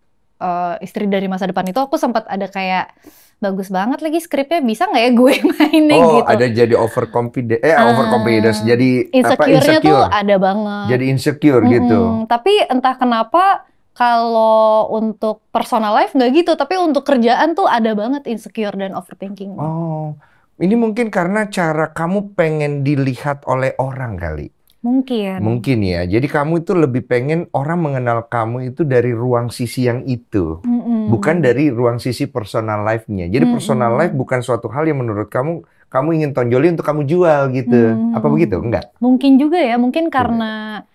[SPEAKER 2] Istri dari Masa Depan itu, aku sempat ada kayak bagus banget lagi skripnya, bisa nggak ya gue mainnya
[SPEAKER 1] Oh,
[SPEAKER 2] gitu.
[SPEAKER 1] ada jadi overconfident, overconfidence, jadi
[SPEAKER 2] Insecure-nya tuh
[SPEAKER 1] insecure.
[SPEAKER 2] ada banget.
[SPEAKER 1] Jadi insecure gitu.
[SPEAKER 2] Tapi entah kenapa kalau untuk personal life nggak gitu, tapi untuk kerjaan tuh ada banget insecure dan overthinking.
[SPEAKER 1] Oh, ini mungkin karena cara kamu pengen dilihat oleh orang kali. Mungkin ya. Jadi kamu itu lebih pengen orang mengenal kamu itu dari ruang sisi yang itu. Bukan dari ruang sisi personal life-nya. Jadi personal life bukan suatu hal yang menurut kamu ingin tonjolin untuk kamu jual gitu. Apa begitu? Enggak?
[SPEAKER 2] Mungkin juga ya. Mungkin karena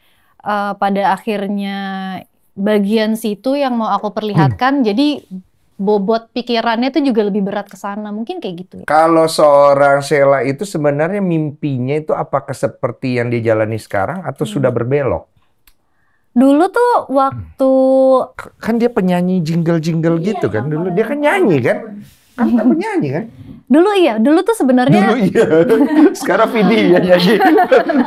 [SPEAKER 2] pada akhirnya bagian situ yang mau aku perlihatkan. Jadi bobot pikirannya tuh juga lebih berat ke sana. Mungkin kayak gitu ya.
[SPEAKER 1] Kalau seorang Sheila itu sebenarnya mimpinya itu apakah seperti yang dijalani sekarang atau sudah berbelok?
[SPEAKER 2] Dulu tuh waktu
[SPEAKER 1] Kan dia penyanyi jingle-jingle gitu kan. Dulu dia kan nyanyi kan? Kan penyanyi kan?
[SPEAKER 2] dulu tuh sebenarnya.
[SPEAKER 1] Dulu iya. Sekarang Vidi ya nyanyi.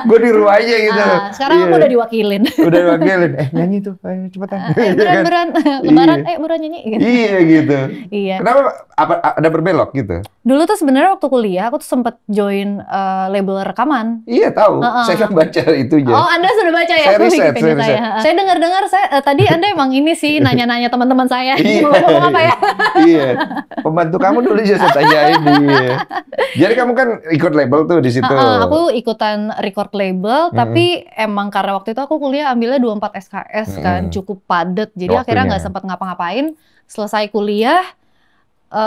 [SPEAKER 1] Gue di rumahnya gitu.
[SPEAKER 2] Sekarang aku udah diwakilin.
[SPEAKER 1] Udah diwakilin. Nyanyi tuh, ayo cepetan.
[SPEAKER 2] Beran. Lebaran, buruan nyanyi. Gitu.
[SPEAKER 1] Iya gitu.
[SPEAKER 2] Iya.
[SPEAKER 1] Kenapa ada berbelok gitu?
[SPEAKER 2] Dulu tuh sebenarnya waktu kuliah aku tuh sempat join label rekaman.
[SPEAKER 1] Iya tahu. Saya kan baca itunya.
[SPEAKER 2] Oh, Anda sudah baca ya?
[SPEAKER 1] Saya riset.
[SPEAKER 2] Saya dengar tadi Anda emang ini sih nanya-nanya teman-teman saya.
[SPEAKER 1] Iya.
[SPEAKER 2] Ngomong apa ya?
[SPEAKER 1] Iya. Pembantu kamu dulu aja saya tanyain. Iya. Jadi kamu kan ikut label tuh di situ.
[SPEAKER 2] Aku ikutan record label, tapi emang karena waktu itu aku kuliah ambilnya 24 SKS kan, cukup padat. Jadi akhirnya nggak sempat ngapa-ngapain. Selesai kuliah,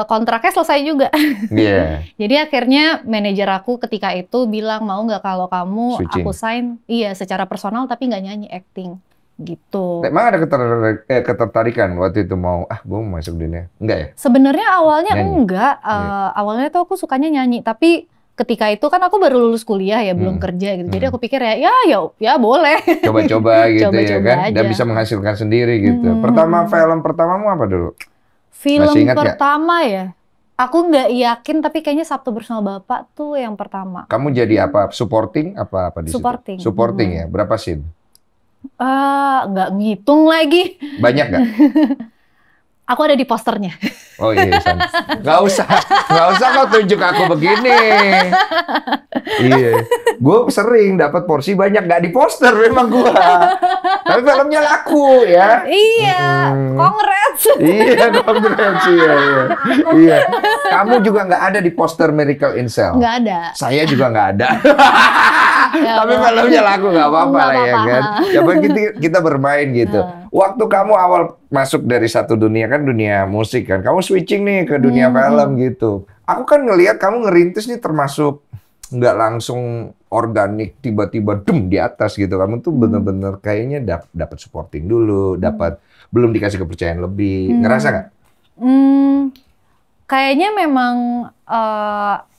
[SPEAKER 2] kontraknya selesai juga.
[SPEAKER 1] Iya.
[SPEAKER 2] Jadi akhirnya manajer aku ketika itu bilang, mau nggak kalau kamu
[SPEAKER 1] Switching.
[SPEAKER 2] aku sign, iya secara personal tapi nggak nyanyi, acting gitu.
[SPEAKER 1] Emang ada ketertarikan waktu itu mau gue mau masuk dunia? Enggak ya?
[SPEAKER 2] Sebenarnya awalnya
[SPEAKER 1] Nyanyi.
[SPEAKER 2] enggak. Awalnya tuh aku sukanya nyanyi, tapi ketika itu kan aku baru lulus kuliah ya, belum kerja gitu. Jadi aku pikir ya boleh.
[SPEAKER 1] Coba-coba gitu ya
[SPEAKER 2] Coba-coba
[SPEAKER 1] kan? Dan
[SPEAKER 2] aja.
[SPEAKER 1] bisa menghasilkan sendiri gitu. Film pertamamu apa dulu?
[SPEAKER 2] Film
[SPEAKER 1] Masih ingat nggak?
[SPEAKER 2] pertama ya, aku nggak yakin tapi kayaknya Sabtu Bersama Bapak tuh yang pertama.
[SPEAKER 1] Kamu jadi apa? Supporting apa di situ?
[SPEAKER 2] Supporting.
[SPEAKER 1] Supporting ya. Berapa scene?
[SPEAKER 2] Nggak ngitung lagi.
[SPEAKER 1] Banyak nggak?
[SPEAKER 2] Aku ada di posternya.
[SPEAKER 1] Oh iya, nggak usah kau tunjuk aku begini. Iya, gue sering dapat porsi banyak, nggak di poster memang gue. Tapi filmnya laku ya.
[SPEAKER 2] Iya, congrats.
[SPEAKER 1] Iya, congrats iya. Kamu juga nggak ada di poster Miracle in Cell.
[SPEAKER 2] Nggak ada.
[SPEAKER 1] Saya juga nggak ada.
[SPEAKER 2] Ya,
[SPEAKER 1] tapi filmnya laku nggak apa-apa
[SPEAKER 2] Nggak
[SPEAKER 1] lah ya
[SPEAKER 2] apa-apa.
[SPEAKER 1] kan. Coba kita bermain gitu. Waktu kamu awal masuk dari satu dunia kan dunia musik kan, kamu switching nih ke dunia film gitu. Aku kan ngelihat kamu ngerintis nih termasuk nggak langsung organik tiba-tiba di atas gitu. Kamu tuh bener-bener kayaknya dapat supporting dulu, belum dikasih kepercayaan lebih. Ngerasa nggak?
[SPEAKER 2] Kayaknya memang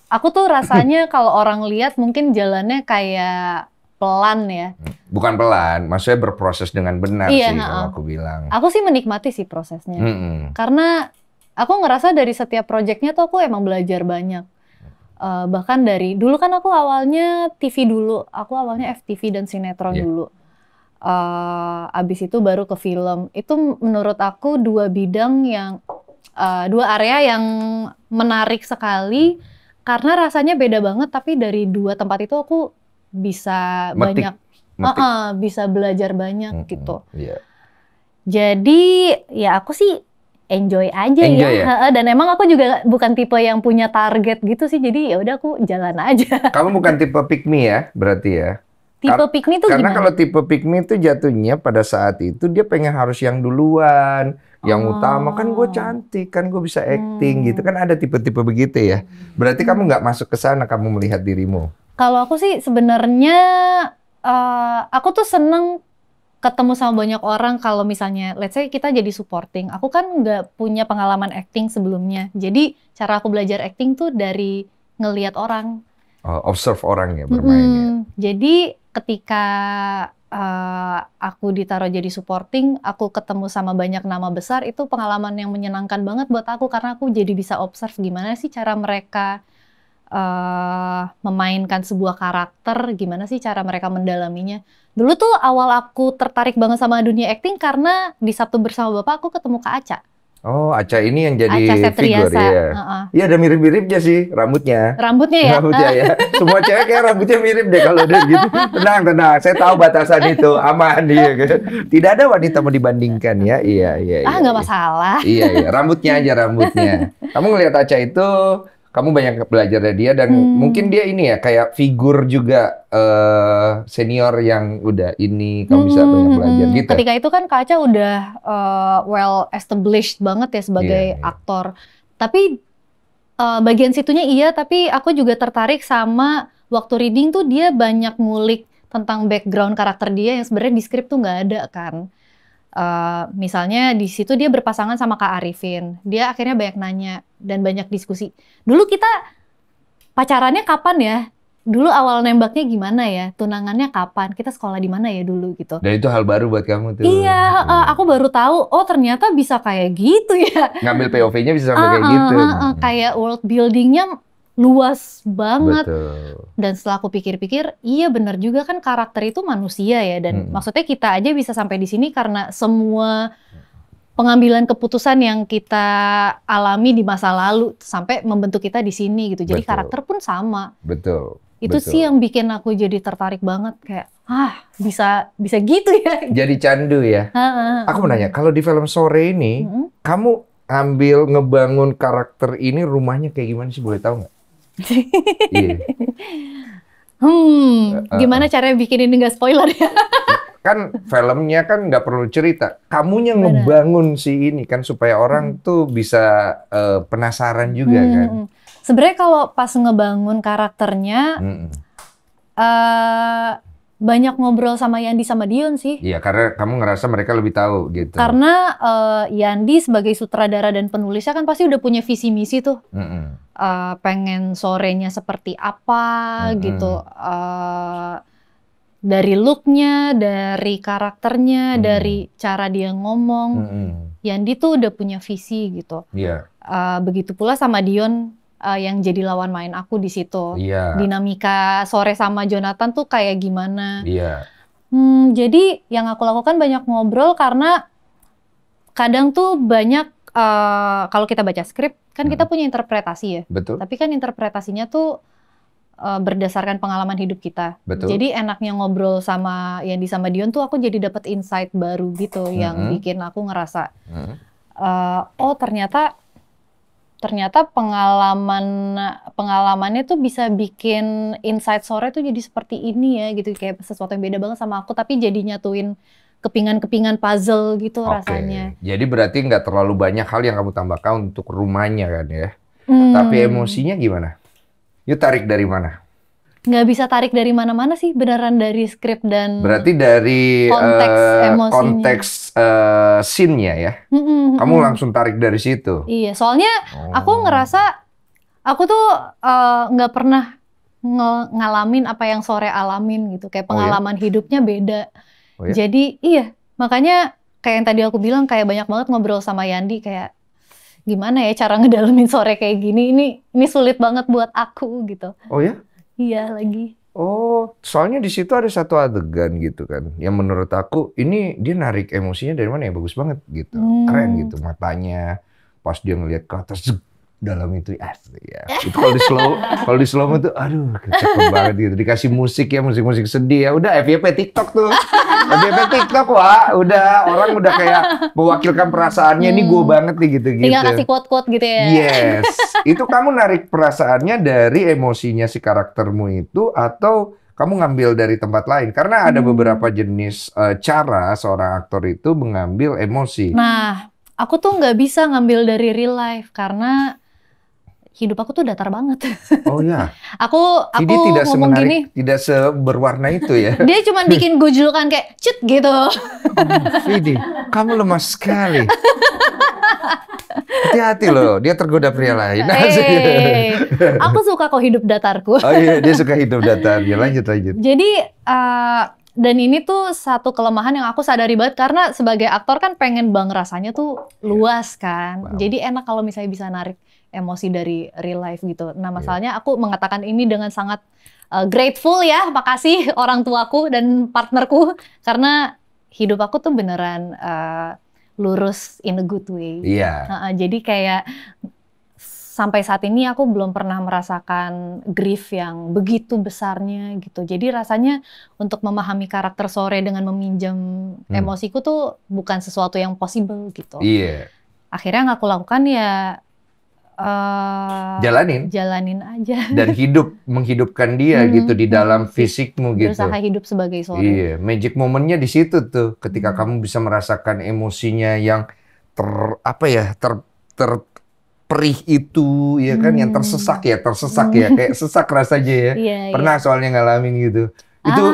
[SPEAKER 2] aku tuh rasanya kalau orang lihat mungkin jalannya kayak pelan ya.
[SPEAKER 1] Bukan pelan, maksudnya berproses dengan benar
[SPEAKER 2] Iya,
[SPEAKER 1] sih kalau aku bilang.
[SPEAKER 2] Aku sih menikmati sih prosesnya. Karena aku ngerasa dari setiap proyeknya tuh aku emang belajar banyak. Bahkan dari dulu kan aku awalnya TV dulu. Aku awalnya FTV dan sinetron dulu. Abis itu baru ke film. Itu menurut aku dua area yang menarik sekali. Karena rasanya beda banget, tapi dari dua tempat itu aku bisa bisa belajar banyak gitu.
[SPEAKER 1] Iya.
[SPEAKER 2] Jadi ya aku sih enjoy aja ya. Dan emang aku juga bukan tipe yang punya target gitu sih. Jadi ya udah aku jalan aja.
[SPEAKER 1] Kamu bukan tipe pick me ya, berarti ya?
[SPEAKER 2] Tipe pick me tuh
[SPEAKER 1] karena
[SPEAKER 2] gimana?
[SPEAKER 1] Kalau tipe pick me itu jatuhnya pada saat itu dia pengen harus yang duluan, yang utama kan gue cantik, kan gue bisa acting gitu kan, ada tipe-tipe begitu ya. Berarti kamu nggak masuk ke sana, kamu melihat dirimu.
[SPEAKER 2] Kalau aku sih sebenarnya aku tuh seneng ketemu sama banyak orang. Kalau misalnya let's say kita jadi supporting, aku kan nggak punya pengalaman acting sebelumnya. Jadi cara aku belajar acting tuh dari ngelihat orang.
[SPEAKER 1] Observe orang ya bermainnya.
[SPEAKER 2] Jadi ketika aku ditaruh jadi supporting, aku ketemu sama banyak nama besar, itu pengalaman yang menyenangkan banget buat aku karena aku jadi bisa observe gimana sih cara mereka memainkan sebuah karakter, gimana sih cara mereka mendalaminya. Dulu tuh awal aku tertarik banget sama dunia acting karena di Sabtu Bersama Bapak aku ketemu Kak Aca.
[SPEAKER 1] Oh, Aca ini yang jadi
[SPEAKER 2] Acha
[SPEAKER 1] figur
[SPEAKER 2] Septriasa.
[SPEAKER 1] ya. Iya, ada mirip-miripnya sih rambutnya.
[SPEAKER 2] Rambutnya ya?
[SPEAKER 1] Rambutnya ya. Semua cewek kayak rambutnya mirip deh kalau udah gitu. Tenang, tenang. Saya tahu batasan itu. Aman dia. Tidak ada wanita mau dibandingkan ya. Iya.
[SPEAKER 2] Nggak masalah.
[SPEAKER 1] Iya. Rambutnya aja rambutnya. Kamu ngelihat Aca itu, kamu banyak belajar dari dia dan mungkin dia ini ya kayak figur juga senior yang udah ini kamu bisa banyak belajar gitu.
[SPEAKER 2] Ketika itu kan Kak Aca udah well established banget ya sebagai aktor. Tapi bagian situnya iya, tapi aku juga tertarik sama waktu reading tuh dia banyak ngulik tentang background karakter dia yang sebenarnya di skrip tuh nggak ada kan. Misalnya di situ dia berpasangan sama Kak Arifin. Dia akhirnya banyak nanya dan banyak diskusi. Dulu kita pacarannya kapan ya? Dulu awal nembaknya gimana ya? Tunangannya kapan? Kita sekolah di mana ya dulu gitu.
[SPEAKER 1] Dan itu hal baru buat kamu tuh.
[SPEAKER 2] Iya, aku baru tahu. Oh ternyata bisa kayak gitu ya.
[SPEAKER 1] Ngambil POV-nya bisa sampai kayak gitu.
[SPEAKER 2] Kayak world building-nya luas banget.
[SPEAKER 1] Betul.
[SPEAKER 2] Dan setelah aku pikir-pikir, iya benar juga kan karakter itu manusia ya. Dan maksudnya kita aja bisa sampai di sini karena semua pengambilan keputusan yang kita alami di masa lalu sampai membentuk kita di sini gitu. Jadi karakter pun sama.
[SPEAKER 1] Betul.
[SPEAKER 2] Itu sih yang bikin aku jadi tertarik banget kayak bisa gitu ya.
[SPEAKER 1] Jadi candu ya. Aku mau nanya, kalau di film Sore ini, kamu ngebangun karakter ini rumahnya kayak gimana sih, boleh tahu nggak?
[SPEAKER 2] Gimana caranya bikin ini nggak spoiler ya?
[SPEAKER 1] Kan filmnya kan nggak perlu cerita, kamunya ngebangun si ini kan supaya orang tuh bisa penasaran juga kan.
[SPEAKER 2] Sebenarnya kalau pas ngebangun karakternya banyak ngobrol sama Yandi sama Dion sih.
[SPEAKER 1] Iya, karena kamu ngerasa mereka lebih tahu gitu.
[SPEAKER 2] Karena Yandi sebagai sutradara dan penulisnya kan pasti udah punya visi misi tuh. Pengen sorenya seperti apa gitu. Dari looknya, dari karakternya, dari cara dia ngomong. Yandi tuh udah punya visi gitu.
[SPEAKER 1] Iya.
[SPEAKER 2] Begitu pula sama Dion yang jadi lawan main aku di situ. Dinamika Sore sama Jonathan tuh kayak gimana. Jadi yang aku lakukan banyak ngobrol karena kadang tuh banyak kalau kita baca skrip kan kita punya interpretasi ya.
[SPEAKER 1] Betul.
[SPEAKER 2] Tapi kan interpretasinya tuh berdasarkan pengalaman hidup kita. Jadi enaknya ngobrol sama Yandi sama Dion tuh aku jadi dapat insight baru gitu yang bikin aku ngerasa oh ternyata pengalamannya tuh bisa bikin insight Sore tuh jadi seperti ini ya gitu, kayak sesuatu yang beda banget sama aku tapi jadi nyatuin kepingan-kepingan puzzle gitu rasanya.
[SPEAKER 1] Jadi berarti nggak terlalu banyak hal yang kamu tambahkan untuk rumahnya kan ya. Tapi emosinya gimana? Yuk tarik dari mana?
[SPEAKER 2] Nggak bisa tarik dari mana-mana sih, beneran dari skrip dan
[SPEAKER 1] berarti dari konteks scene-nya ya. Kamu langsung tarik dari situ.
[SPEAKER 2] Iya, soalnya aku ngerasa aku tuh nggak pernah ngalamin apa yang Sore alamin gitu, kayak pengalaman hidupnya beda. Jadi iya, makanya kayak yang tadi aku bilang kayak banyak banget ngobrol sama Yandi kayak gimana ya cara ngedalamin Sore kayak gini, ini sulit banget buat aku gitu.
[SPEAKER 1] Oh ya?
[SPEAKER 2] Iya lagi.
[SPEAKER 1] Oh, soalnya di situ ada satu adegan gitu kan, yang menurut aku ini dia narik emosinya dari mana ya, bagus banget gitu, keren gitu matanya, pas dia ngelihat ke atas dalam itu ya. Itu kalau di slow tuh, aduh cakep banget gitu, dikasih musik ya, musik sedih ya, udah FYP TikTok tuh, FYP TikTok wah, udah orang udah kayak mewakilkan perasaannya, ini gue banget nih gitu-gitu.
[SPEAKER 2] Tinggal kasih quote-quote gitu ya.
[SPEAKER 1] Yes. Itu kamu narik perasaannya dari emosinya si karaktermu itu atau kamu ngambil dari tempat lain? Karena ada beberapa jenis cara seorang aktor itu mengambil emosi.
[SPEAKER 2] Nah, aku tuh nggak bisa ngambil dari real life karena hidup aku tuh datar banget.
[SPEAKER 1] Oh ya.
[SPEAKER 2] Aku
[SPEAKER 1] Jadi tidak
[SPEAKER 2] ngomong
[SPEAKER 1] semenarik,
[SPEAKER 2] gini,
[SPEAKER 1] tidak seberwarna itu ya.
[SPEAKER 2] dia cuma bikin gue julukan kayak cut gitu.
[SPEAKER 1] Vidi, kamu lemah sekali. Hati-hati loh, dia tergoda pria lain.
[SPEAKER 2] Aku suka kok hidup datarku.
[SPEAKER 1] Oh iya, dia suka hidup datar. Ya, lanjut.
[SPEAKER 2] Jadi, dan ini tuh satu kelemahan yang aku sadari banget karena sebagai aktor kan pengen rasanya tuh luas kan. Jadi enak kalau misalnya bisa narik emosi dari real life gitu. Nah, masalahnya aku mengatakan ini dengan sangat grateful ya, makasih orang tuaku dan partnerku karena hidup aku tuh beneran lurus in a good way.
[SPEAKER 1] Iya.
[SPEAKER 2] Jadi kayak sampai saat ini aku belum pernah merasakan grief yang begitu besarnya gitu. Jadi rasanya untuk memahami karakter Sore dengan meminjam emosiku tuh bukan sesuatu yang possible gitu.
[SPEAKER 1] Iya.
[SPEAKER 2] Akhirnya yang aku lakukan ya jalanin aja.
[SPEAKER 1] Dan menghidupkan dia gitu di dalam fisikmu gitu.
[SPEAKER 2] Berusaha hidup sebagai Sore.
[SPEAKER 1] Iya, magic momennya di situ tuh, ketika kamu bisa merasakan emosinya yang perih itu, ya kan, yang tersesak ya, kayak sesak rasanya ya.
[SPEAKER 2] Iya,
[SPEAKER 1] Pernah soalnya ngalamin gitu. Itu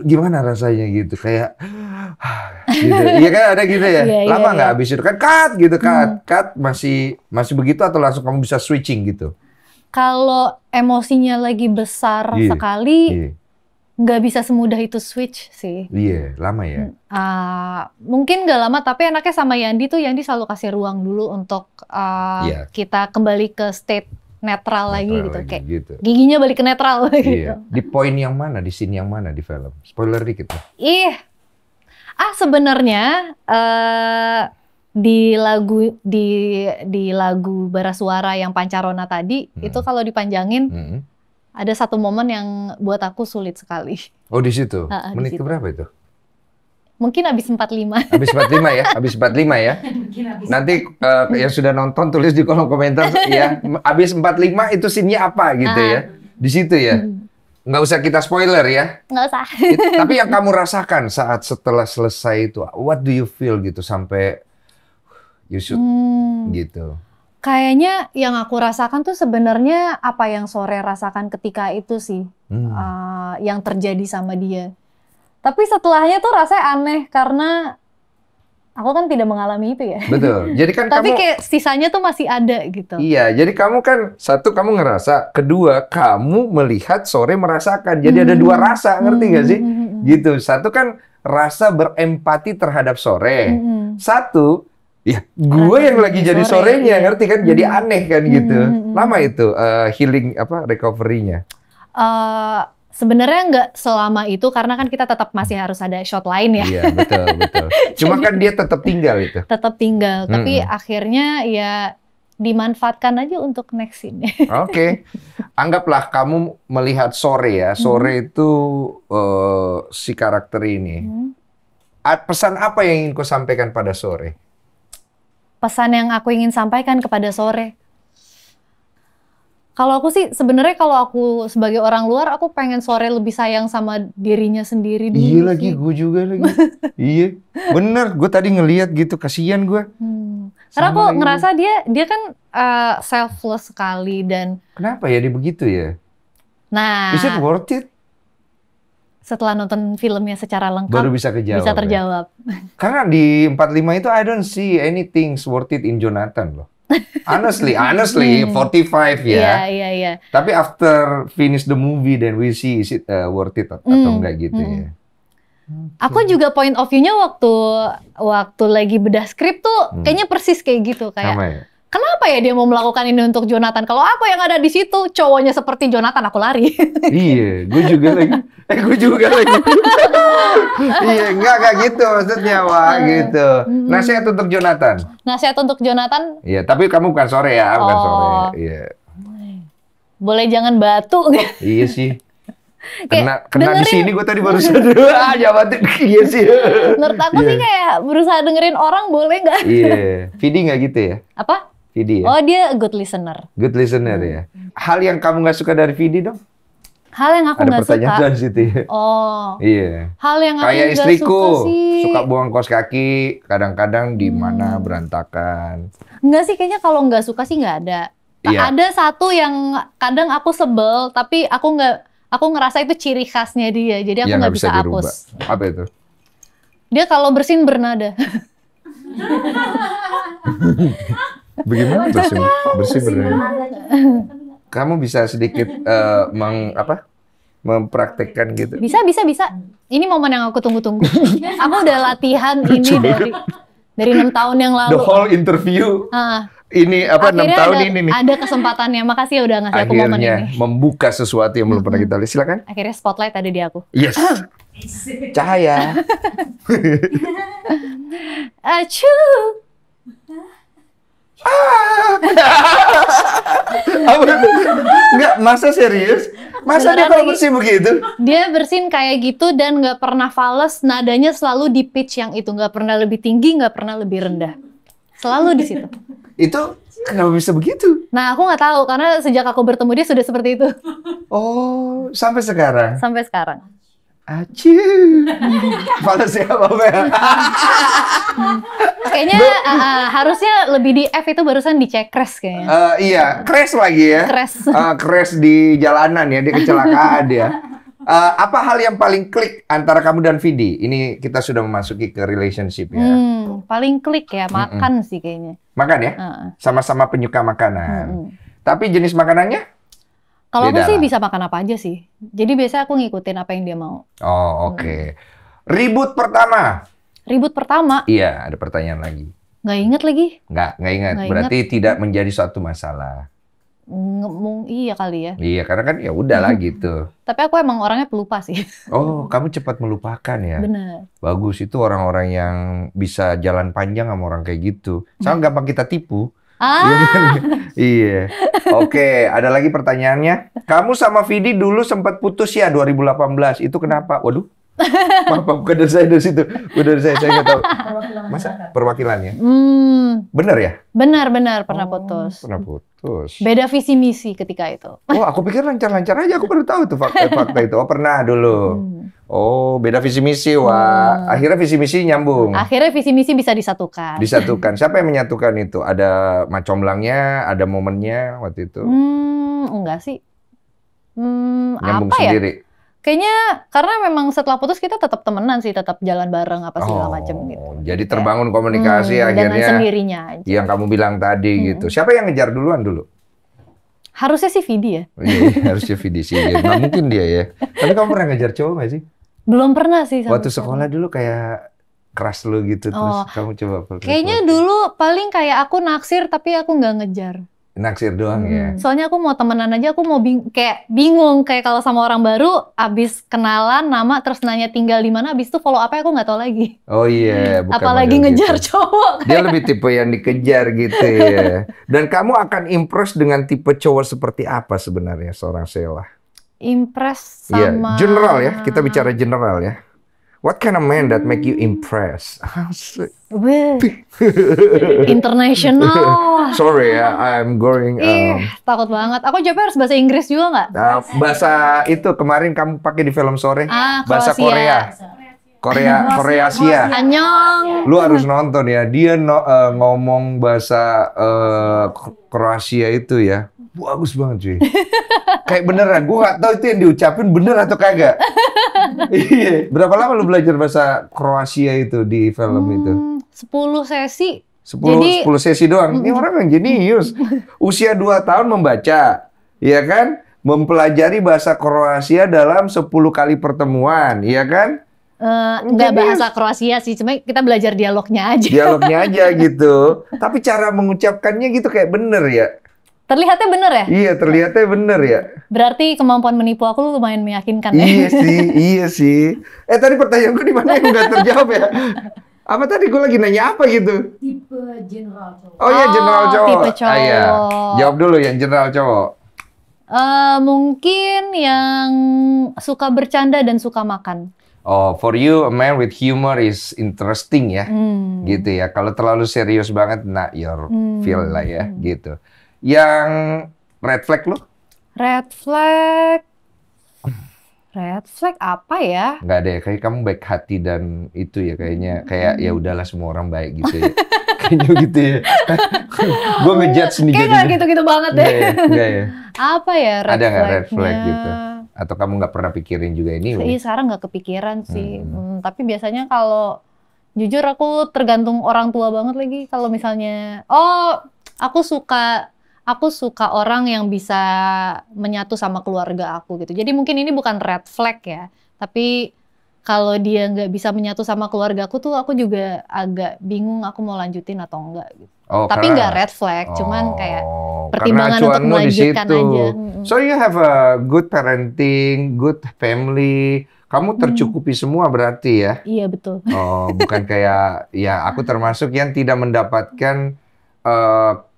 [SPEAKER 1] gimana rasanya gitu, kayak gitu. Iya kan ada gitu ya. Lama nggak habis itu kan cut gitu, cut masih begitu atau langsung kamu bisa switching gitu?
[SPEAKER 2] Kalau emosinya lagi besar sekali, nggak bisa semudah itu switch sih.
[SPEAKER 1] Iya, lama ya.
[SPEAKER 2] Mungkin nggak lama, tapi enaknya sama Yandi tuh, Yandi selalu kasih ruang dulu untuk kita kembali ke state netral lagi gitu. Kayak giginya balik ke netral gitu.
[SPEAKER 1] Di poin yang mana, di scene yang mana di film? Spoiler dikit lah.
[SPEAKER 2] Sebenarnya di lagu Barasuara yang Pancarona tadi, itu kalau dipanjangin, ada satu momen yang buat aku sulit sekali.
[SPEAKER 1] Oh, di situ? Menit keberapa itu?
[SPEAKER 2] Mungkin habis 45.
[SPEAKER 1] Habis 45 ya? Habis 45 ya? Nanti yang sudah nonton tulis di kolom komentar ya. Habis 45 itu scene-nya apa gitu ya? Di situ ya? Nggak usah kita spoiler ya?
[SPEAKER 2] Nggak usah.
[SPEAKER 1] Tapi yang kamu rasakan setelah selesai itu, what do you feel gitu sampai you should gitu?
[SPEAKER 2] Kayaknya yang aku rasakan tuh sebenarnya apa yang Sore rasakan ketika itu sih, yang terjadi sama dia. Tapi setelahnya tuh rasanya aneh karena aku kan tidak mengalami itu ya.
[SPEAKER 1] Betul. Jadi kan
[SPEAKER 2] tapi kayak sisanya tuh masih ada gitu.
[SPEAKER 1] Iya, jadi kamu kan satu kamu ngerasa, kedua kamu melihat Sore merasakan. Jadi ada dua rasa, ngerti nggak sih? Gitu. Satu kan rasa berempati terhadap Sore. Satu, ya, gue yang lagi jadi Sorenya, ngerti kan? Jadi aneh kan gitu. Lama itu healing recovery-nya.
[SPEAKER 2] Sebenarnya nggak selama itu karena kan kita tetap masih harus ada shot lain ya.
[SPEAKER 1] Iya, betul. Cuma kan dia tetap tinggal itu.
[SPEAKER 2] Tetap tinggal, tapi akhirnya ya dimanfaatkan aja untuk next scene.
[SPEAKER 1] Oke. Anggaplah kamu melihat Sore ya. Sore itu si karakter ini. Pesan apa yang ingin kau sampaikan pada Sore?
[SPEAKER 2] Pesan yang aku ingin sampaikan kepada Sore. Kalau aku sih sebenarnya kalau aku sebagai orang luar aku pengen Sore lebih sayang sama dirinya sendiri dulu.
[SPEAKER 1] Iya lagi, gue juga lagi. Iya, bener. Gue tadi ngelihat gitu, kasihan gue.
[SPEAKER 2] Karena aku ngerasa dia kan selfless sekali dan.
[SPEAKER 1] Kenapa ya dia begitu ya?
[SPEAKER 2] Nah.
[SPEAKER 1] Is it worth it?
[SPEAKER 2] Setelah nonton filmnya secara lengkap,
[SPEAKER 1] baru bisa terjawab. Ya? Karena di 45 itu I don't see anything worth it in Jonathan loh. Honestly, 45 ya.
[SPEAKER 2] Iya.
[SPEAKER 1] Tapi after finish the movie, then we see is it worth it atau enggak gitu ya.
[SPEAKER 2] Aku juga point of view-nya waktu lagi bedah skrip tuh kayaknya persis kayak gitu. Kayak,
[SPEAKER 1] sama ya?
[SPEAKER 2] Kenapa ya dia mau melakukan ini untuk Jonathan? Kalau aku yang ada di situ, cowoknya seperti Jonathan, aku lari.
[SPEAKER 1] Iya, gue juga lagi. Iya, enggak gitu maksudnya, Wak, gitu. Nasihat untuk Jonathan.
[SPEAKER 2] Nasihat untuk Jonathan?
[SPEAKER 1] Iya, tapi kamu bukan Sore ya, bukan Sore. Iya.
[SPEAKER 2] Boleh jangan batu.
[SPEAKER 1] Iya sih. Kena di sini gue tadi baru sadar. Jawabannya iya sih.
[SPEAKER 2] Menurut aku sih kayak berusaha dengerin orang boleh nggak?
[SPEAKER 1] Iya. Vidi nggak gitu ya?
[SPEAKER 2] Apa?
[SPEAKER 1] Vidi ya?
[SPEAKER 2] Oh, dia good listener.
[SPEAKER 1] Good listener ya. Hal yang kamu nggak suka dari Vidi dong?
[SPEAKER 2] Hal yang aku nggak suka.
[SPEAKER 1] Ada pertanyaan di situ ya.
[SPEAKER 2] Oh.
[SPEAKER 1] Iya.
[SPEAKER 2] Hal yang aku
[SPEAKER 1] kayak istriku
[SPEAKER 2] suka sih.
[SPEAKER 1] Suka buang kaos kaki, kadang-kadang di mana berantakan.
[SPEAKER 2] Enggak sih, kayaknya kalau nggak suka sih nggak ada.
[SPEAKER 1] Iya.
[SPEAKER 2] Ada satu yang kadang aku sebel, tapi aku ngerasa itu ciri khasnya dia, jadi aku nggak bisa hapus.
[SPEAKER 1] Apa itu?
[SPEAKER 2] Dia kalau bersin bernada.
[SPEAKER 1] Bagaimana bersih bernada? Kamu bisa sedikit mempraktekkan gitu?
[SPEAKER 2] Bisa. Ini momen yang aku tunggu-tunggu. Aku udah latihan ini dari 6 tahun yang lalu.
[SPEAKER 1] The whole interview, ini apa 6
[SPEAKER 2] Akhirnya
[SPEAKER 1] tahun ini nih.
[SPEAKER 2] ada kesempatannya. Makasih ya udah ngasih aku momen
[SPEAKER 1] Akhirnya
[SPEAKER 2] ini.
[SPEAKER 1] membuka sesuatu yang belum pernah kita lihat. Silakan.
[SPEAKER 2] Akhirnya spotlight ada di aku.
[SPEAKER 1] Yes. Cahaya.
[SPEAKER 2] Acu.
[SPEAKER 1] Apa itu? Enggak, masa serius? Masa dia
[SPEAKER 2] Beneran
[SPEAKER 1] kalau
[SPEAKER 2] lagi.
[SPEAKER 1] bersih begitu?
[SPEAKER 2] Dia bersin kayak gitu dan nggak pernah fals. Nadanya selalu di pitch yang itu. Nggak pernah lebih tinggi, nggak pernah lebih rendah. Selalu di situ.
[SPEAKER 1] Itu kenapa bisa begitu?
[SPEAKER 2] Nah, aku nggak tahu karena sejak aku bertemu dia sudah seperti itu
[SPEAKER 1] Oh, sampai sekarang.
[SPEAKER 2] sampai sekarang.
[SPEAKER 1] Aci. Fals ya, Bapak ya?
[SPEAKER 2] Kayaknya harusnya lebih di F itu barusan dicek crash kayaknya.
[SPEAKER 1] Iya, crash lagi ya.
[SPEAKER 2] Crash.
[SPEAKER 1] Crash di jalanan ya, dia kecelakaan ya. Apa hal yang paling klik antara kamu dan Vidi? Ini kita sudah memasuki ke relationship ya.
[SPEAKER 2] Paling klik ya makan sih kayaknya.
[SPEAKER 1] Makan ya?
[SPEAKER 2] Heeh.
[SPEAKER 1] Sama-sama penyuka makanan. Tapi jenis makanannya?
[SPEAKER 2] Kalau aku
[SPEAKER 1] Beda
[SPEAKER 2] sih
[SPEAKER 1] lah.
[SPEAKER 2] bisa makan apa aja sih. Jadi biasanya aku ngikutin apa yang dia mau.
[SPEAKER 1] Oh, oke. Ribut pertama?
[SPEAKER 2] Ribut pertama,
[SPEAKER 1] Iya, ada pertanyaan lagi.
[SPEAKER 2] nggak inget lagi.
[SPEAKER 1] Nggak ingat.
[SPEAKER 2] Nggak
[SPEAKER 1] Berarti tidak menjadi suatu masalah.
[SPEAKER 2] Iya kali ya.
[SPEAKER 1] Iya, karena kan ya udahlah gitu.
[SPEAKER 2] Tapi aku emang orangnya pelupa sih.
[SPEAKER 1] Oh, kamu cepat melupakan ya?
[SPEAKER 2] Bener.
[SPEAKER 1] Bagus, itu orang-orang yang bisa jalan panjang sama orang kayak gitu. Soalnya gampang kita tipu. Iya kan? Iya. Oke, ada lagi pertanyaannya. Kamu sama Vidi dulu sempat putus ya 2018. Itu kenapa? Waduh. Maaf, bukan dari saya dari situ. Bukan dari saya nggak tahu. Masa perwakilannya? Bener ya?
[SPEAKER 2] Benar pernah putus.
[SPEAKER 1] Pernah putus.
[SPEAKER 2] Beda visi misi ketika itu.
[SPEAKER 1] Oh, aku pikir lancar-lancar aja. Aku baru tahu tuh fakta itu. Oh, pernah dulu. Oh, beda visi misi. Wah, akhirnya visi misi nyambung.
[SPEAKER 2] Akhirnya visi misi bisa disatukan.
[SPEAKER 1] Disatukan. Siapa yang menyatukan itu? Ada macomblangnya, ada momennya waktu itu.
[SPEAKER 2] Enggak sih.
[SPEAKER 1] Nyambung
[SPEAKER 2] Apa ya?
[SPEAKER 1] sendiri.
[SPEAKER 2] Kayaknya karena memang setelah putus kita tetap temenan sih, tetap jalan bareng apa segala macam gitu.
[SPEAKER 1] Jadi terbangun komunikasi
[SPEAKER 2] Dengan
[SPEAKER 1] akhirnya.
[SPEAKER 2] sendirinya aja.
[SPEAKER 1] Yang kamu bilang tadi gitu. Siapa yang ngejar duluan dulu?
[SPEAKER 2] Harusnya sih Vidi ya.
[SPEAKER 1] Iya, harusnya Vidi sih. Nggak mungkin dia ya. Tapi kamu pernah ngejar cowok nggak sih?
[SPEAKER 2] Belum pernah sih.
[SPEAKER 1] Waktu sekolah dulu kayak keras lu gitu, terus kamu coba
[SPEAKER 2] Kayaknya dulu paling kayak aku naksir tapi aku nggak ngejar.
[SPEAKER 1] naksir doang ya.
[SPEAKER 2] Soalnya aku mau temenan aja, aku mau kayak bingung kayak kalau sama orang baru, abis kenalan nama terus nanya tinggal di mana, abis itu follow apa aku nggak tahu lagi.
[SPEAKER 1] Oh iya, bukan
[SPEAKER 2] apalagi
[SPEAKER 1] model
[SPEAKER 2] ngejar
[SPEAKER 1] gitu.
[SPEAKER 2] cowok.
[SPEAKER 1] Dia lebih tipe yang dikejar gitu ya. Dan kamu akan impress dengan tipe cowok seperti apa sebenarnya seorang Sheila?
[SPEAKER 2] Impress
[SPEAKER 1] Iya,
[SPEAKER 2] sama
[SPEAKER 1] general ya. Kita bicara general ya. What kind of man that make you impress? Asik.
[SPEAKER 2] Weh, international.
[SPEAKER 1] Sorry ya, I'm going.
[SPEAKER 2] Takut banget. Aku jawabnya harus bahasa Inggris juga nggak?
[SPEAKER 1] Bahasa itu kemarin kamu pakai di film sore. Bahasa
[SPEAKER 2] Kroasia.
[SPEAKER 1] Korea Asia.
[SPEAKER 2] Annyeong.
[SPEAKER 1] Lu harus nonton ya. Dia ngomong bahasa Kroasia itu ya. Bagus banget cuy. Kayak beneran. Gue gak tahu itu yang diucapin bener atau kagak. Iya. Berapa lama lu belajar bahasa Kroasia itu di film itu?
[SPEAKER 2] 10 sesi.
[SPEAKER 1] 10 sesi doang. Ini orang yang jenius. Usia 2 tahun membaca. Iya kan? Mempelajari bahasa Kroasia dalam 10 kali pertemuan. Iya kan?
[SPEAKER 2] Nggak bahasa Kroasia sih, cuma kita belajar dialognya aja.
[SPEAKER 1] Dialognya aja gitu. Tapi cara mengucapkannya gitu kayak bener ya.
[SPEAKER 2] Terlihatnya bener ya?
[SPEAKER 1] Iya, terlihatnya bener ya.
[SPEAKER 2] Berarti kemampuan menipu aku lumayan meyakinkan ya?
[SPEAKER 1] Iya sih. Tadi pertanyaanku di mana yang nggak terjawab ya? Apa tadi gue lagi nanya apa gitu?
[SPEAKER 3] Tipe general cowok.
[SPEAKER 1] Oh iya, general cowok.
[SPEAKER 2] Tipe cowok.
[SPEAKER 1] Iya. Jawab dulu yang general cowok.
[SPEAKER 2] Mungkin yang suka bercanda dan suka makan.
[SPEAKER 1] Oh, for you a man with humor is interesting ya. Gitu ya. Kalau terlalu serius banget, not your feel lah ya, gitu. Yang red flag lu?
[SPEAKER 2] Red flag apa ya?
[SPEAKER 1] Nggak ada ya, kayak kamu baik hati dan itu ya kayaknya. Kayak ya udahlah semua orang baik gitu ya. Kayaknya gitu ya. Gue ngejudge nih
[SPEAKER 2] Kayak
[SPEAKER 1] jadi.
[SPEAKER 2] nggak gitu-gitu banget deh.
[SPEAKER 1] Enggak ya.
[SPEAKER 2] Apa ya red
[SPEAKER 1] Ada nggak
[SPEAKER 2] flagnya?
[SPEAKER 1] red flag gitu? Atau kamu nggak pernah pikirin juga ini?
[SPEAKER 2] Iya, sekarang nggak kepikiran sih. Tapi biasanya kalau jujur aku tergantung orang tua banget lagi. Kalau misalnya, aku suka orang yang bisa menyatu sama keluarga aku gitu. Jadi mungkin ini bukan red flag ya, tapi kalau dia nggak bisa menyatu sama keluarga aku tuh aku juga agak bingung aku mau lanjutin atau enggak gitu.
[SPEAKER 1] Oh,
[SPEAKER 2] Tapi
[SPEAKER 1] karena-
[SPEAKER 2] nggak red flag, cuman kayak
[SPEAKER 1] karena
[SPEAKER 2] pertimbangan
[SPEAKER 1] acuan
[SPEAKER 2] untuk
[SPEAKER 1] lu di
[SPEAKER 2] melanjutkan
[SPEAKER 1] situ.
[SPEAKER 2] aja.
[SPEAKER 1] So you have a good parenting, good family. Kamu tercukupi semua berarti ya?
[SPEAKER 2] Iya betul.
[SPEAKER 1] Oh, bukan kayak ya aku termasuk yang tidak mendapatkan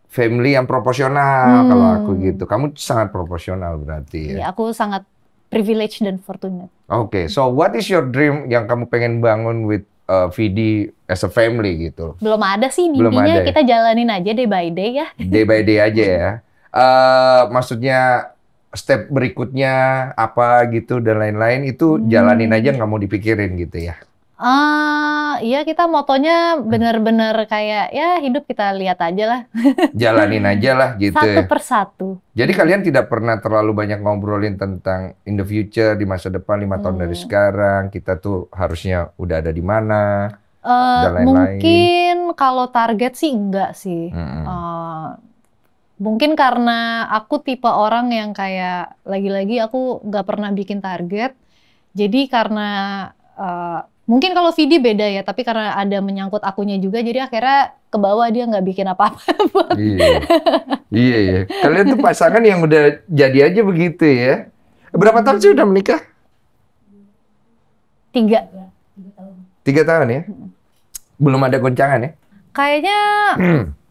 [SPEAKER 1] family yang proporsional kalau aku gitu. Kamu sangat proporsional berarti ya.
[SPEAKER 2] Iya, aku sangat privileged dan fortunate.
[SPEAKER 1] Oke, so what is your dream yang kamu pengen bangun with VD as a family gitu?
[SPEAKER 2] Belum ada sih
[SPEAKER 1] Belum
[SPEAKER 2] mimpinya,
[SPEAKER 1] ada ya?
[SPEAKER 2] kita jalanin aja day by day ya.
[SPEAKER 1] Day by day aja ya. Maksudnya step berikutnya apa gitu dan lain-lain itu jalanin aja nggak mau dipikirin gitu ya.
[SPEAKER 2] Iya kita motonya bener-bener kayak ya hidup kita lihat aja lah.
[SPEAKER 1] Jalanin aja lah gitu
[SPEAKER 2] Satu
[SPEAKER 1] ya.
[SPEAKER 2] persatu.
[SPEAKER 1] Jadi kalian tidak pernah terlalu banyak ngobrolin tentang in the future di masa depan 5 tahun dari sekarang kita tuh harusnya udah ada di mana dan lain-lain.
[SPEAKER 2] Mungkin kalau target sih enggak sih. Mungkin karena aku tipe orang yang kayak lagi-lagi aku nggak pernah bikin target. Jadi karena mungkin kalau Vidi beda ya, tapi karena ada menyangkut akunya juga, jadi akhirnya ke bawah dia nggak bikin apa-apa.
[SPEAKER 1] Iya, iya. Kalian tuh pasangan yang udah jadi aja begitu ya. Berapa tahun sih udah menikah?
[SPEAKER 2] 3.
[SPEAKER 1] 3 tahun ya? Belum ada goncangan ya?
[SPEAKER 2] Kayaknya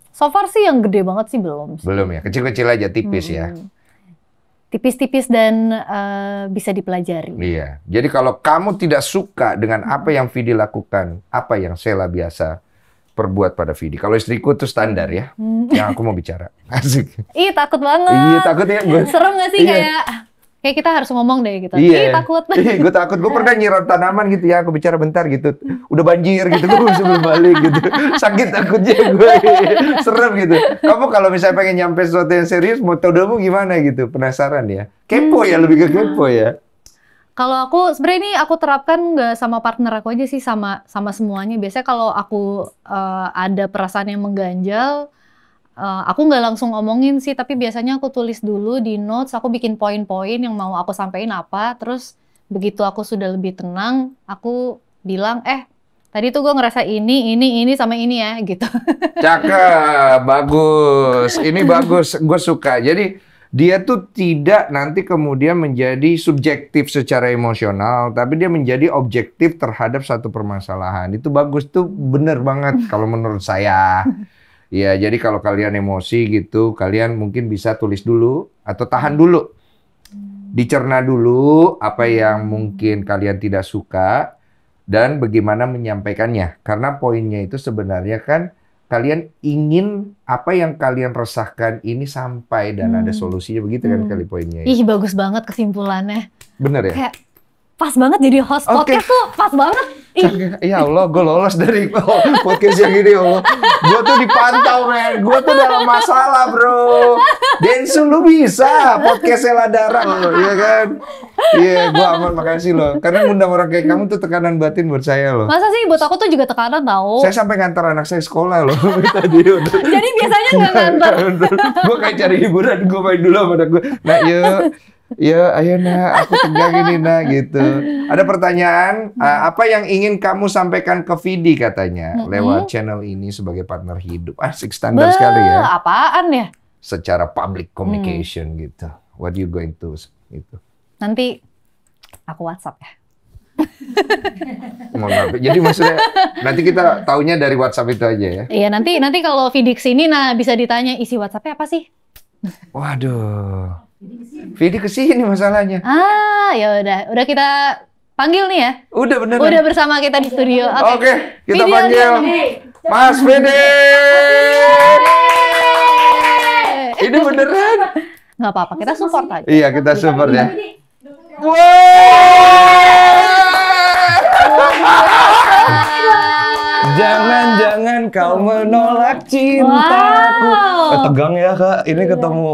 [SPEAKER 2] so far sih yang gede banget sih belum.
[SPEAKER 1] Belum ya, kecil-kecil aja, tipis ya.
[SPEAKER 2] Tipis-tipis dan bisa dipelajari.
[SPEAKER 1] Iya. Jadi kalau kamu tidak suka dengan apa yang Vidi lakukan, apa yang Sheila biasa perbuat pada Vidi. Kalau istriku tuh standar ya, yang aku mau bicara. Asik.
[SPEAKER 2] Ih takut banget.
[SPEAKER 1] Iya takut ya gue.
[SPEAKER 2] Serem nggak sih
[SPEAKER 1] Iya.
[SPEAKER 2] kayak kita harus ngomong deh gitu.
[SPEAKER 1] Iya.
[SPEAKER 2] Ih takut.
[SPEAKER 1] Gue takut. Gue pernah nyiram tanaman gitu ya. Aku bicara bentar gitu. Udah banjir gitu. Gue sebelum balik gitu. Sakit takutnya gue. Serem gitu. Kamu kalau misalnya pengen nyampe sesuatu yang serius, metodemu gimana gitu? Penasaran ya? Kepo ya, lebih ke kepo ya.
[SPEAKER 2] Kalau aku sebenarnya ini aku terapkan nggak sama partner aku aja sih, sama semuanya. Biasanya kalau aku ada perasaan yang mengganjal, aku nggak langsung ngomongin sih, tapi biasanya aku tulis dulu di notes, aku bikin poin-poin yang mau aku sampaikan apa, terus begitu aku sudah lebih tenang, aku bilang, tadi tuh gue ngerasa ini sama ini ya, gitu.
[SPEAKER 1] Cakep, bagus. Ini bagus, gue suka. Jadi dia tuh tidak nanti kemudian menjadi subjektif secara emosional, tapi dia menjadi objektif terhadap satu permasalahan. Itu bagus tuh, bener banget kalau menurut saya. Ya, jadi kalau kalian emosi gitu, kalian mungkin bisa tulis dulu atau tahan dulu. Dicerna dulu apa yang mungkin kalian tidak suka dan bagaimana menyampaikannya. Karena poinnya itu sebenarnya kan kalian ingin apa yang kalian resahkan ini sampai dan ada solusinya, begitu kan kali poinnya. Ya?
[SPEAKER 2] Ih, bagus banget kesimpulannya.
[SPEAKER 1] Bener ya?
[SPEAKER 2] Kayak pas banget jadi host podcast tuh, pas banget.
[SPEAKER 1] Ya Allah, gue lolos dari podcast yang ini, Allah. Gue tuh dipantau, men. Gue tuh dalam masalah, bro. Densu, lu bisa podcast Sheila Dara, iya kan? Iya, gue aman, makasih loh. Karena ngundang orang kayak kamu tuh tekanan batin buat saya loh.
[SPEAKER 2] Masa sih buat aku tuh juga tekanan tau.
[SPEAKER 1] Saya sampai ngantar anak saya sekolah loh. Tadi
[SPEAKER 2] Jadi biasanya nggak ngantar.
[SPEAKER 1] Gue kayak cari hiburan, gue main dulu sama anak gue. Nah, yuk, ayo nak, aku tegang ini nak, gitu. Ada pertanyaan, apa yang ingin kamu sampaikan ke Vidi katanya lewat channel ini sebagai partner hidup? Asik, standar sekali ya.
[SPEAKER 2] Apaan ya?
[SPEAKER 1] Secara public communication gitu. What you going to itu?
[SPEAKER 2] Nanti aku WhatsApp ya.
[SPEAKER 1] Mohon maaf. Jadi maksudnya nanti kita taunya dari WhatsApp itu aja ya.
[SPEAKER 2] Iya, nanti kalau Vidi kesini, nah bisa ditanya isi WhatsApp-nya apa sih?
[SPEAKER 1] Waduh. Vidi kesini masalahnya.
[SPEAKER 2] Ya udah kita panggil nih ya.
[SPEAKER 1] Udah bener.
[SPEAKER 2] Udah bersama kita di studio.
[SPEAKER 1] Oke, kita
[SPEAKER 2] Vidi
[SPEAKER 1] panggil Mas Vidi. Ini beneran?
[SPEAKER 2] Nggak apa-apa, kita support aja.
[SPEAKER 1] Iya, kita support ya. Jangan kau menolak cintaku. Tegang ya kak, ini ketemu.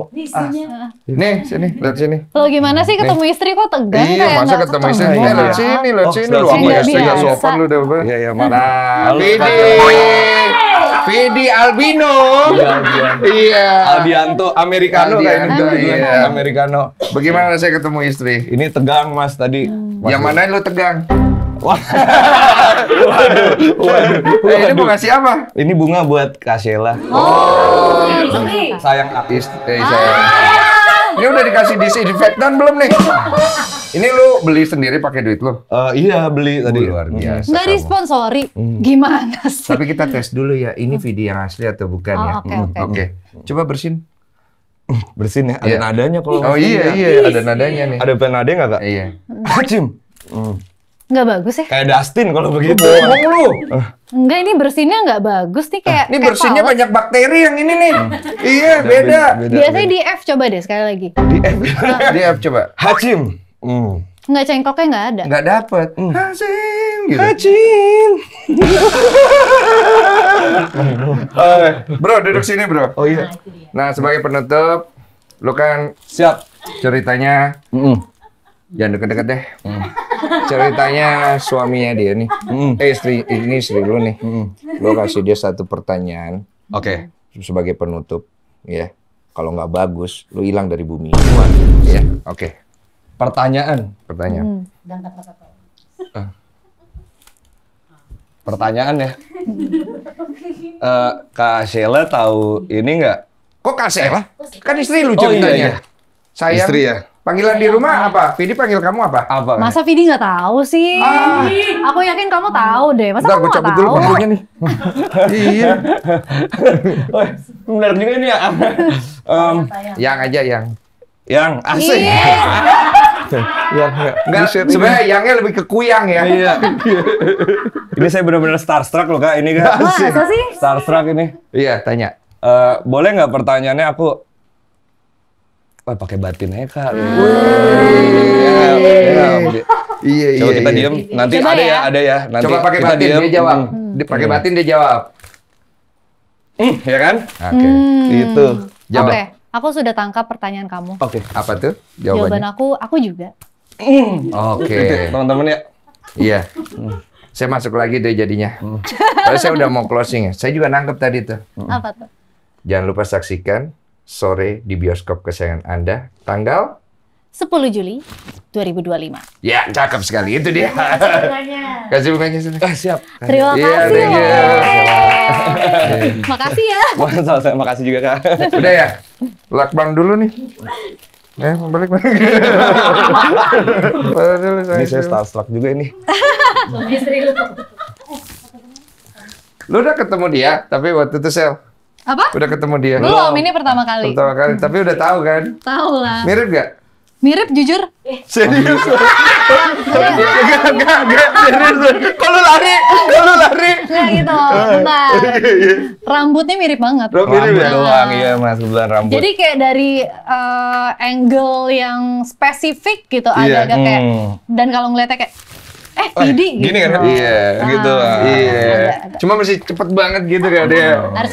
[SPEAKER 1] Nih sini, lihat sini.
[SPEAKER 2] Lo gimana sih ketemu istri kok tegang?
[SPEAKER 1] Iya,
[SPEAKER 2] kayak
[SPEAKER 1] masa
[SPEAKER 2] nggak
[SPEAKER 1] ketemu
[SPEAKER 2] ketemu?
[SPEAKER 1] istri? Lihat sini, lihat sini. Lu
[SPEAKER 2] sudah
[SPEAKER 1] apa ya?
[SPEAKER 2] biasa.
[SPEAKER 1] Nggak sopan lu deh.
[SPEAKER 3] Iya, iya, mana?
[SPEAKER 1] Nah, Vidi Albino. Iya.
[SPEAKER 3] Albianto Americano kayaknya.
[SPEAKER 1] Iya.
[SPEAKER 3] Americano.
[SPEAKER 1] Bagaimana saya ketemu istri?
[SPEAKER 3] Ini tegang Mas tadi.
[SPEAKER 1] Yang mana lu tegang? Ini bunga siapa?
[SPEAKER 3] Ini bunga buat Kak Sheila.
[SPEAKER 2] Oh,
[SPEAKER 3] Sayang aku.
[SPEAKER 1] Saya. Ini udah dikasih disinfektan belum nih? Ini lu beli sendiri pakai duit lu?
[SPEAKER 3] Iya beli tadi.
[SPEAKER 1] Luar biasa.
[SPEAKER 2] nggak
[SPEAKER 1] kamu.
[SPEAKER 2] disponsori. Gimana sih?
[SPEAKER 1] Tapi kita tes dulu ya, ini video yang asli atau bukan
[SPEAKER 2] Oh,
[SPEAKER 1] ya?
[SPEAKER 2] oke.
[SPEAKER 1] Oke. Coba bersin.
[SPEAKER 3] Bersin ya. Ada
[SPEAKER 1] Iya.
[SPEAKER 3] nadanya kalau.
[SPEAKER 1] Oh iya, ada nadanya nih.
[SPEAKER 3] Ada nada nggak Kak?
[SPEAKER 1] Iya.
[SPEAKER 3] Hacim.
[SPEAKER 2] Nggak bagus ya?
[SPEAKER 3] Kayak Dustin kalau begitu.
[SPEAKER 1] Bohong lu.
[SPEAKER 2] Enggak, ini bersinnya nggak bagus nih kayak.
[SPEAKER 1] Ini
[SPEAKER 2] kayak
[SPEAKER 1] bersihnya
[SPEAKER 2] fals.
[SPEAKER 1] banyak bakteri yang ini nih. Iya, beda.
[SPEAKER 2] Biasanya di F coba deh sekali lagi.
[SPEAKER 1] Di F. Di F coba.
[SPEAKER 3] Hacim.
[SPEAKER 2] Nggak, cengkoknya nggak ada.
[SPEAKER 1] Nggak dapet. Hasim gitu.
[SPEAKER 3] Hacim.
[SPEAKER 1] Bro, duduk sini, bro.
[SPEAKER 3] Oh iya.
[SPEAKER 1] Nah, sebagai penutup, lu kan
[SPEAKER 3] Siap.
[SPEAKER 1] ceritanya jangan deket-deket deh. Ceritanya suaminya dia nih. Ini istri lu nih. Lu kasih dia satu pertanyaan
[SPEAKER 3] Oke.
[SPEAKER 1] sebagai penutup, ya. Kalau nggak bagus, lu hilang dari bumi. Ya, oke.
[SPEAKER 3] Pertanyaan.
[SPEAKER 1] Pertanyaan.
[SPEAKER 3] Pertanyaan ya. Kak Sheila tahu ini nggak?
[SPEAKER 1] Kok kasih lah? Kan istri lu
[SPEAKER 3] Oh, iya,
[SPEAKER 1] ceritanya.
[SPEAKER 3] iya.
[SPEAKER 1] Sayang.
[SPEAKER 3] Istri ya?
[SPEAKER 1] Panggilan di rumah apa? Vidi panggil kamu apa?
[SPEAKER 3] Apa?
[SPEAKER 2] Masa Vidi nggak tahu sih? Aku yakin kamu tahu deh. Masa
[SPEAKER 1] Bentar,
[SPEAKER 2] kamu
[SPEAKER 1] gue
[SPEAKER 2] nggak
[SPEAKER 1] cabut dulu
[SPEAKER 2] tahu?
[SPEAKER 1] pakunya nih. Iya.
[SPEAKER 3] Oh, benar juga ini ya.
[SPEAKER 1] Yang aja yang.
[SPEAKER 3] Yang asik.
[SPEAKER 2] Iya.
[SPEAKER 3] Yang
[SPEAKER 1] Enggak, sebenarnya yangnya lebih ke kuyang ya.
[SPEAKER 3] Iya. Ini saya benar-benar starstruck loh Kak. Ini Kak.
[SPEAKER 2] Masa sih?
[SPEAKER 3] Starstruck ini.
[SPEAKER 1] Iya, tanya.
[SPEAKER 3] Boleh nggak pertanyaannya aku? Wah, pakai batin aja Kak.
[SPEAKER 1] Iya,
[SPEAKER 3] Coba kita diem. Nanti
[SPEAKER 2] Coba
[SPEAKER 3] ada
[SPEAKER 2] ya.
[SPEAKER 3] ya, ada ya. Nanti
[SPEAKER 1] Coba pakai
[SPEAKER 3] kita
[SPEAKER 1] batin,
[SPEAKER 3] diem.
[SPEAKER 1] dia jawab. Pakai batin dia jawab.
[SPEAKER 3] Ya kan?
[SPEAKER 1] Oke.
[SPEAKER 3] Itu.
[SPEAKER 1] Jawab.
[SPEAKER 2] Oke, aku sudah tangkap pertanyaan kamu.
[SPEAKER 3] Oke.
[SPEAKER 1] Apa tuh
[SPEAKER 2] Jawaban
[SPEAKER 1] jawabannya?
[SPEAKER 2] aku juga.
[SPEAKER 1] Oke.
[SPEAKER 3] Teman-teman ya.
[SPEAKER 1] Iya. Saya masuk lagi deh jadinya. Tapi saya udah mau closing ya. Saya juga nangkep tadi tuh.
[SPEAKER 2] Apa tuh?
[SPEAKER 1] Jangan lupa saksikan sore di bioskop kesayangan Anda tanggal
[SPEAKER 2] 10 Juli 2025.
[SPEAKER 1] ya cakep sekali itu dia. Kasih bunganya sini.
[SPEAKER 3] Siap.
[SPEAKER 2] Terima
[SPEAKER 1] Iya,
[SPEAKER 2] kasih
[SPEAKER 1] thank you.
[SPEAKER 2] loh. Makasih ya.
[SPEAKER 3] Sama makasih juga Kak.
[SPEAKER 1] Udah ya, lakbang dulu nih. Mau balik.
[SPEAKER 3] Ini saya starstruck juga ini.
[SPEAKER 1] Lu udah ketemu dia, tapi waktu itu Sel,
[SPEAKER 2] Apa?
[SPEAKER 1] udah ketemu dia.
[SPEAKER 2] Belum, ini pertama kali.
[SPEAKER 1] Pertama kali, tapi udah tahu kan?
[SPEAKER 2] Tahu lah.
[SPEAKER 1] Mirip gak?
[SPEAKER 2] Mirip jujur.
[SPEAKER 1] Serius? Enggak, serius. Kalau lari.
[SPEAKER 2] Nggak gitu, bentar. Rambutnya mirip banget.
[SPEAKER 3] Rambut doang, iya Mas, kebetulan rambut.
[SPEAKER 2] Jadi kayak dari angle yang spesifik gitu,
[SPEAKER 3] Iya.
[SPEAKER 2] agak kayak, dan kalau ngeliatnya kayak, Vidi gitu.
[SPEAKER 3] Gini kan? Iya, gitu.
[SPEAKER 1] Iya.
[SPEAKER 2] ada.
[SPEAKER 1] Cuma masih cepet banget gitu kan dia.
[SPEAKER 2] Harus,